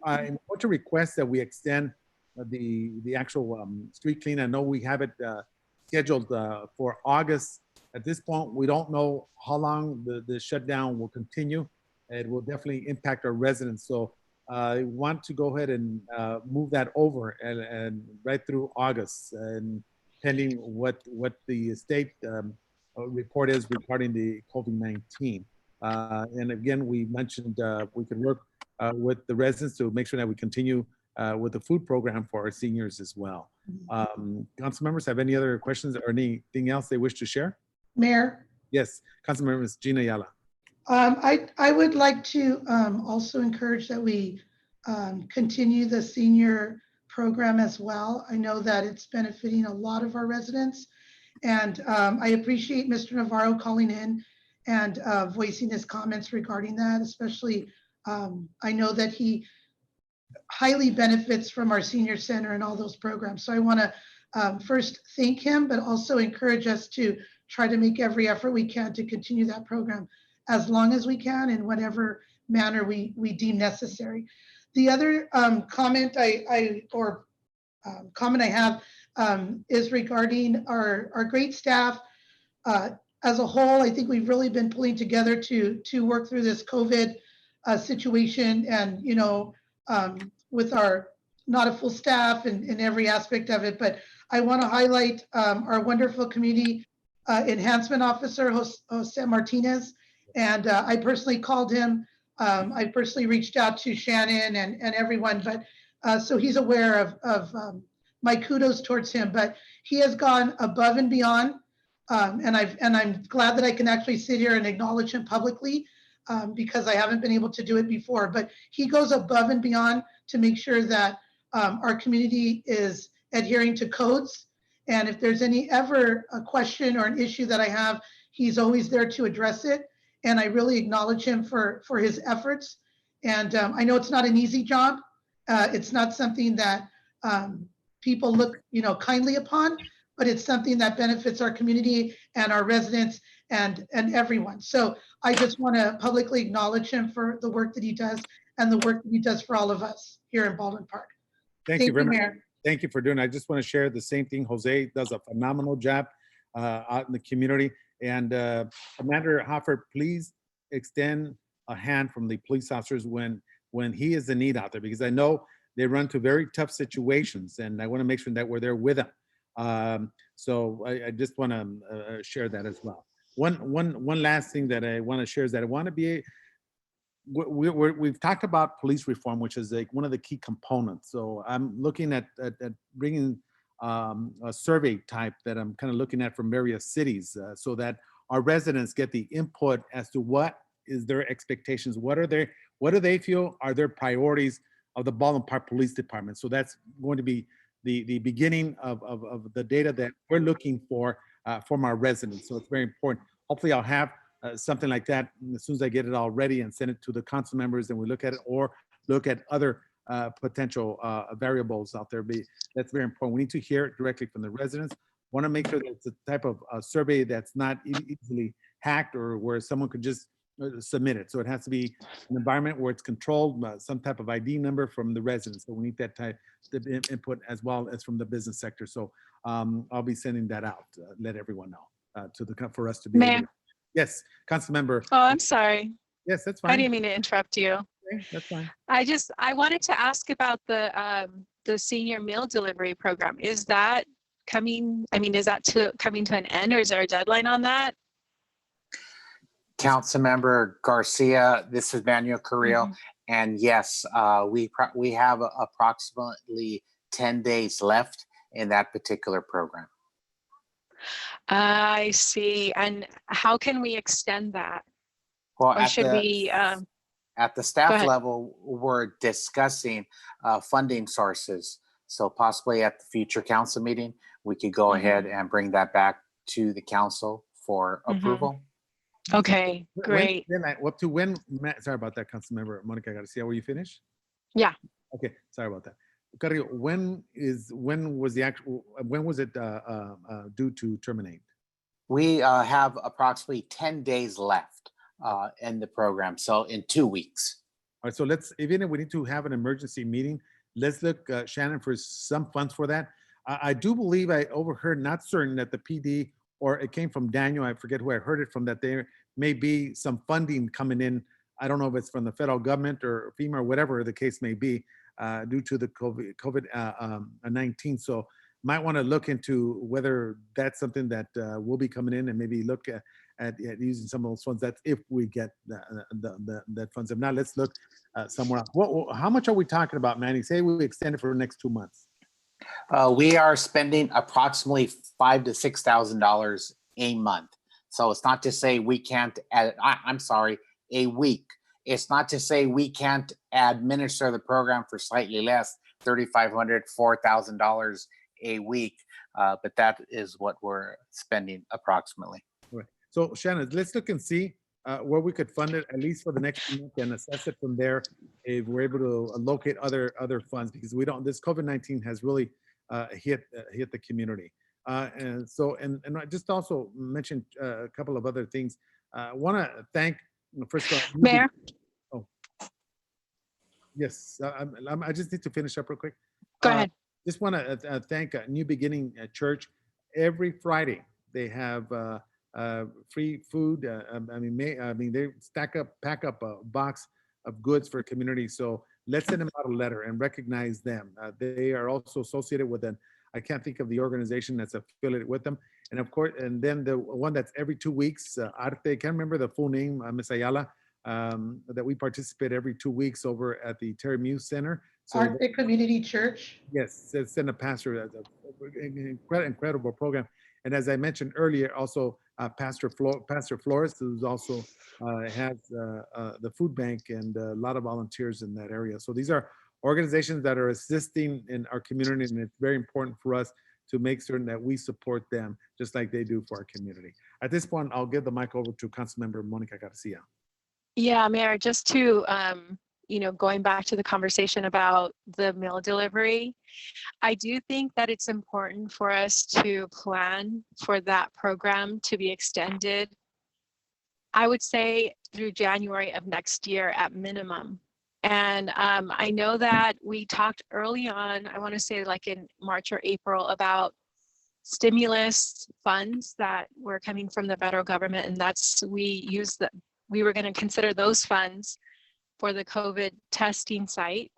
want to request that we extend the actual street clean. I know we have it scheduled for August. At this point, we don't know how long the shutdown will continue. It will definitely impact our residents. So I want to go ahead and move that over and right through August, and pending what the state report is regarding the COVID-19. And again, we mentioned we could work with the residents to make sure that we continue with the food program for our seniors as well. Council members have any other questions or anything else they wish to share? Mayor? Yes, Council members Gina Ayala. I would like to also encourage that we continue the senior program as well. I know that it's benefiting a lot of our residents, and I appreciate Mr. Navarro calling in and voicing his comments regarding that, especially I know that he highly benefits from our senior center and all those programs. So I want to first thank him, but also encourage us to try to make every effort we can to continue that program as long as we can in whatever manner we deem necessary. The other comment I have is regarding our great staff. As a whole, I think we've really been pulling together to work through this COVID situation, and with our not a full staff in every aspect of it. But I want to highlight our wonderful community enhancement officer, Jose Martinez. And I personally called him. I personally reached out to Shannon and everyone, but so he's aware of my kudos towards him. But he has gone above and beyond, and I'm glad that I can actually sit here and acknowledge him publicly because I haven't been able to do it before. But he goes above and beyond to make sure that our community is adhering to codes. And if there's ever a question or an issue that I have, he's always there to address it. And I really acknowledge him for his efforts. And I know it's not an easy job. It's not something that people look, kindly upon, but it's something that benefits our community and our residents and everyone. So I just want to publicly acknowledge him for the work that he does and the work that he does for all of us here in Baldwin Park. Thank you very much. Mayor. Thank you for doing it. I just want to share the same thing. Jose does a phenomenal job out in the community. And Commander Hoffert, please extend a hand from the police officers when he is in need out there, because I know they run to very tough situations, and I want to make sure that we're there with them. So I just want to share that as well. One last thing that I want to share is that I want to be. We've talked about police reform, which is like one of the key components. So I'm looking at bringing a survey type that I'm kind of looking at from various cities so that our residents get the input as to what is their expectations, what do they feel are their priorities of the Baldwin Park Police Department. So that's going to be the beginning of the data that we're looking for from our residents. So it's very important. Hopefully I'll have something like that as soon as I get it all ready and send it to the council members, and we look at it, or look at other potential variables out there. That's very important. We need to hear it directly from the residents. Want to make sure that it's a type of survey that's not easily hacked, or where someone could just submitted. So it has to be an environment where it's controlled, some type of ID number from the residents. So we need that type of input as well as from the business sector. So I'll be sending that out, let everyone know for us to be Mayor. able to. Yes, council member. Oh, I'm sorry. Yes, that's fine. I didn't mean to interrupt you. Okay, that's fine. I wanted to ask about the senior meal delivery program. Is that coming? I mean, is that coming to an end, or is there a deadline on that? Councilmember Garcia, this is Manuel Carrillo, and yes, we have approximately 10 days left in that particular program. I see. And how can we extend that? Well, Or should we? At the staff level, we're discussing funding sources. So possibly at the future council meeting, we could go ahead and bring that back to the council for approval. Okay, great. Sorry about that, Councilmember Monica Garcia. Were you finished? Yeah. Okay, sorry about that. Carrillo, when was it due to terminate? We have approximately 10 days left in the program, so in 2 weeks. All right, so even if we need to have an emergency meeting, let's look, Shannon, for some funds for that. I do believe I overheard, not certain, that the PD, or it came from Daniel, I forget who I heard it from, that there may be some funding coming in. I don't know if it's from the federal government or FEMA or whatever the case may be, due to the COVID-19. So might want to look into whether that's something that will be coming in, and maybe look at using some of those funds. That's if we get that funds. If not, let's look somewhere else. How much are we talking about, Manny? Say we extend it for the next 2 months. We are spending approximately $5,000 to $6,000 a month. So it's not to say we can't a week. It's not to say we can't administer the program for slightly less, $3,500, $4,000 a week, but that is what we're spending approximately. Right. So Shannon, let's look and see where we could fund it, at least for the next month, and assess it from there if we're able to locate other funds, because this COVID-19 has really hit the community. And I just also mentioned a couple of other things. I want to thank, first of all, Mayor. Oh, yes. I just need to finish up real quick. Go ahead. Just want to thank New Beginning Church. Every Friday they have free food. They pack up a box of goods for community. So let's send them out a letter and recognize them. They are also associated with I can't think of the organization that's affiliated with them. And of course, and then the one that's every 2 weeks, Arte, can't remember the full name, Ms. Ayala, that we participate every 2 weeks over at the Terry Muse Center. So Arte Community Church. Yes, send a pastor. Incredible program. And as I mentioned earlier, also Pastor Flores, who's also has the food bank and a lot of volunteers in that area. So these are organizations that are assisting in our community, and it's very important for us to make certain that we support them just like they do for our community. At this point, I'll give the mic over to Councilmember Monica Garcia. Yeah, Mayor, just to, going back to the conversation about the meal delivery, I do think that it's important for us to plan for that program to be extended, I would say through January of next year at minimum. And I know that we talked early on, I want to say like in March or April, about stimulus funds that were coming from the federal government, and we were going to consider those funds for the COVID testing site.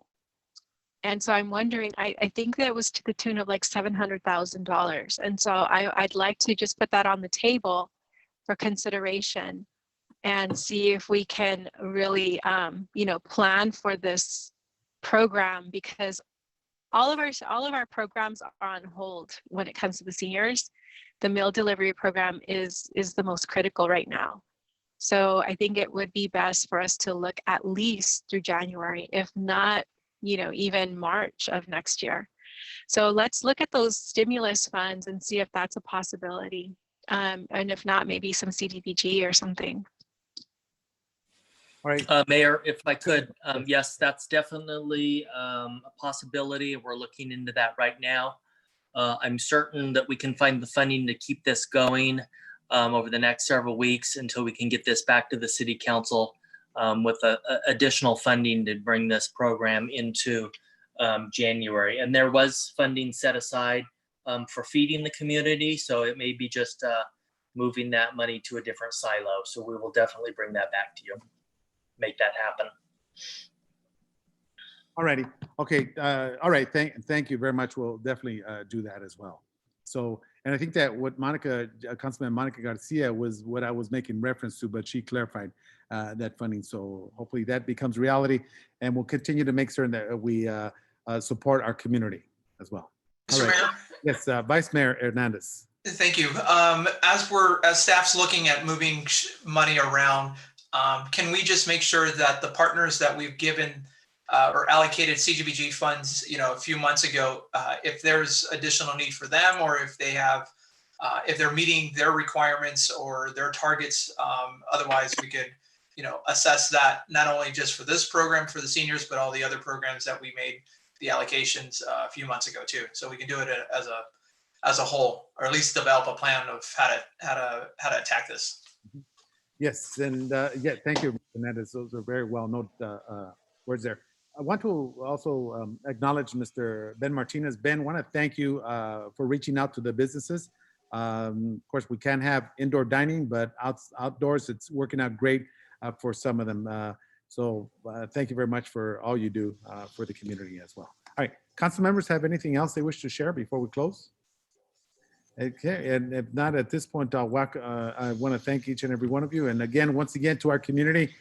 And so I'm wondering, I think that was to the tune of like $700,000. And so I'd like to just put that on the table for consideration and see if we can really, plan for this program, because all of our programs are on hold when it comes to the seniors. The meal delivery program is the most critical right now. So I think it would be best for us to look at least through January, if not, even March of next year. So let's look at those stimulus funds and see if that's a possibility. And if not, maybe some CDBG or something. All right. Mayor, if I could, yes, that's definitely a possibility. We're looking into that right now. I'm certain that we can find the funding to keep this going. over the next several weeks until we can get this back to the city council with additional funding to bring this program into January. And there was funding set aside for feeding the community, so it may be just moving that money to a different silo. So we will definitely bring that back to you, make that happen. All righty. Okay. All right. Thank you very much. We'll definitely do that as well. So, and I think that what Councilman Monica Garcia was what I was making reference to, but she clarified that funding. So hopefully that becomes reality, and we'll continue to make certain that we support our community as well. Mr. Mayor? Yes, Vice Mayor Hernandez. Thank you. As staff's looking at moving money around, can we just make sure that the partners that we've given or allocated CDBG funds, a few months ago, if there's additional need for them, or if they have, if they're meeting their requirements or their targets, otherwise we could, assess that not only just for this program for the seniors, but all the other programs that we made the allocations a few months ago too. So we can do it as a whole, or at least develop a plan of how to attack this. Yes, and yeah, thank you, Hernandez. Those are very well noted words there. I want to also acknowledge Mr. Ben Martinez. Ben, want to thank you for reaching out to the businesses. Of course, we can't have indoor dining, but outdoors, it's working out great for some of them. So thank you very much for all you do for the community as well. All right, council members have anything else they wish to share before we close? Okay, and if not at this point, I want to thank each and every one of you. And again, once again, to our community,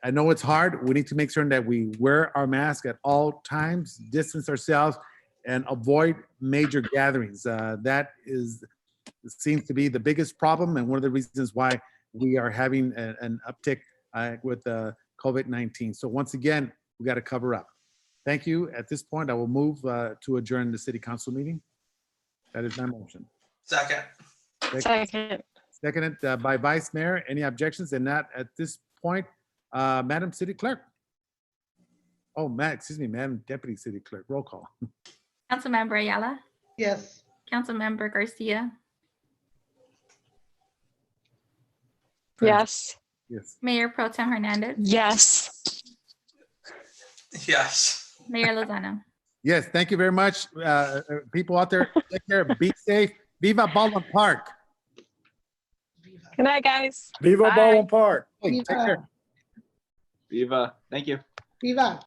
I know it's hard. We need to make sure that we wear our mask at all times, distance ourselves, and avoid major gatherings. That seems to be the biggest problem, and one of the reasons why we are having an uptick with COVID-19. So once again, we got to cover up. Thank you. At this point, I will move to adjourn the city council meeting. That is my motion. Second. Seconded by Vice Mayor. Any objections? And not at this point, Madam City Clerk. Oh, Madam Deputy City Clerk. Roll call. Councilmember Ayala? Yes. Councilmember Garcia? Yes. Yes. Mayor Pro Tem Hernandez? Yes. Yes. Mayor Lozano? Yes, thank you very much. People out there, take care, be safe. Viva Baldwin Park. Good night, guys. Viva Bye. Baldwin Park. Hey, take care. Viva. Thank you. Viva.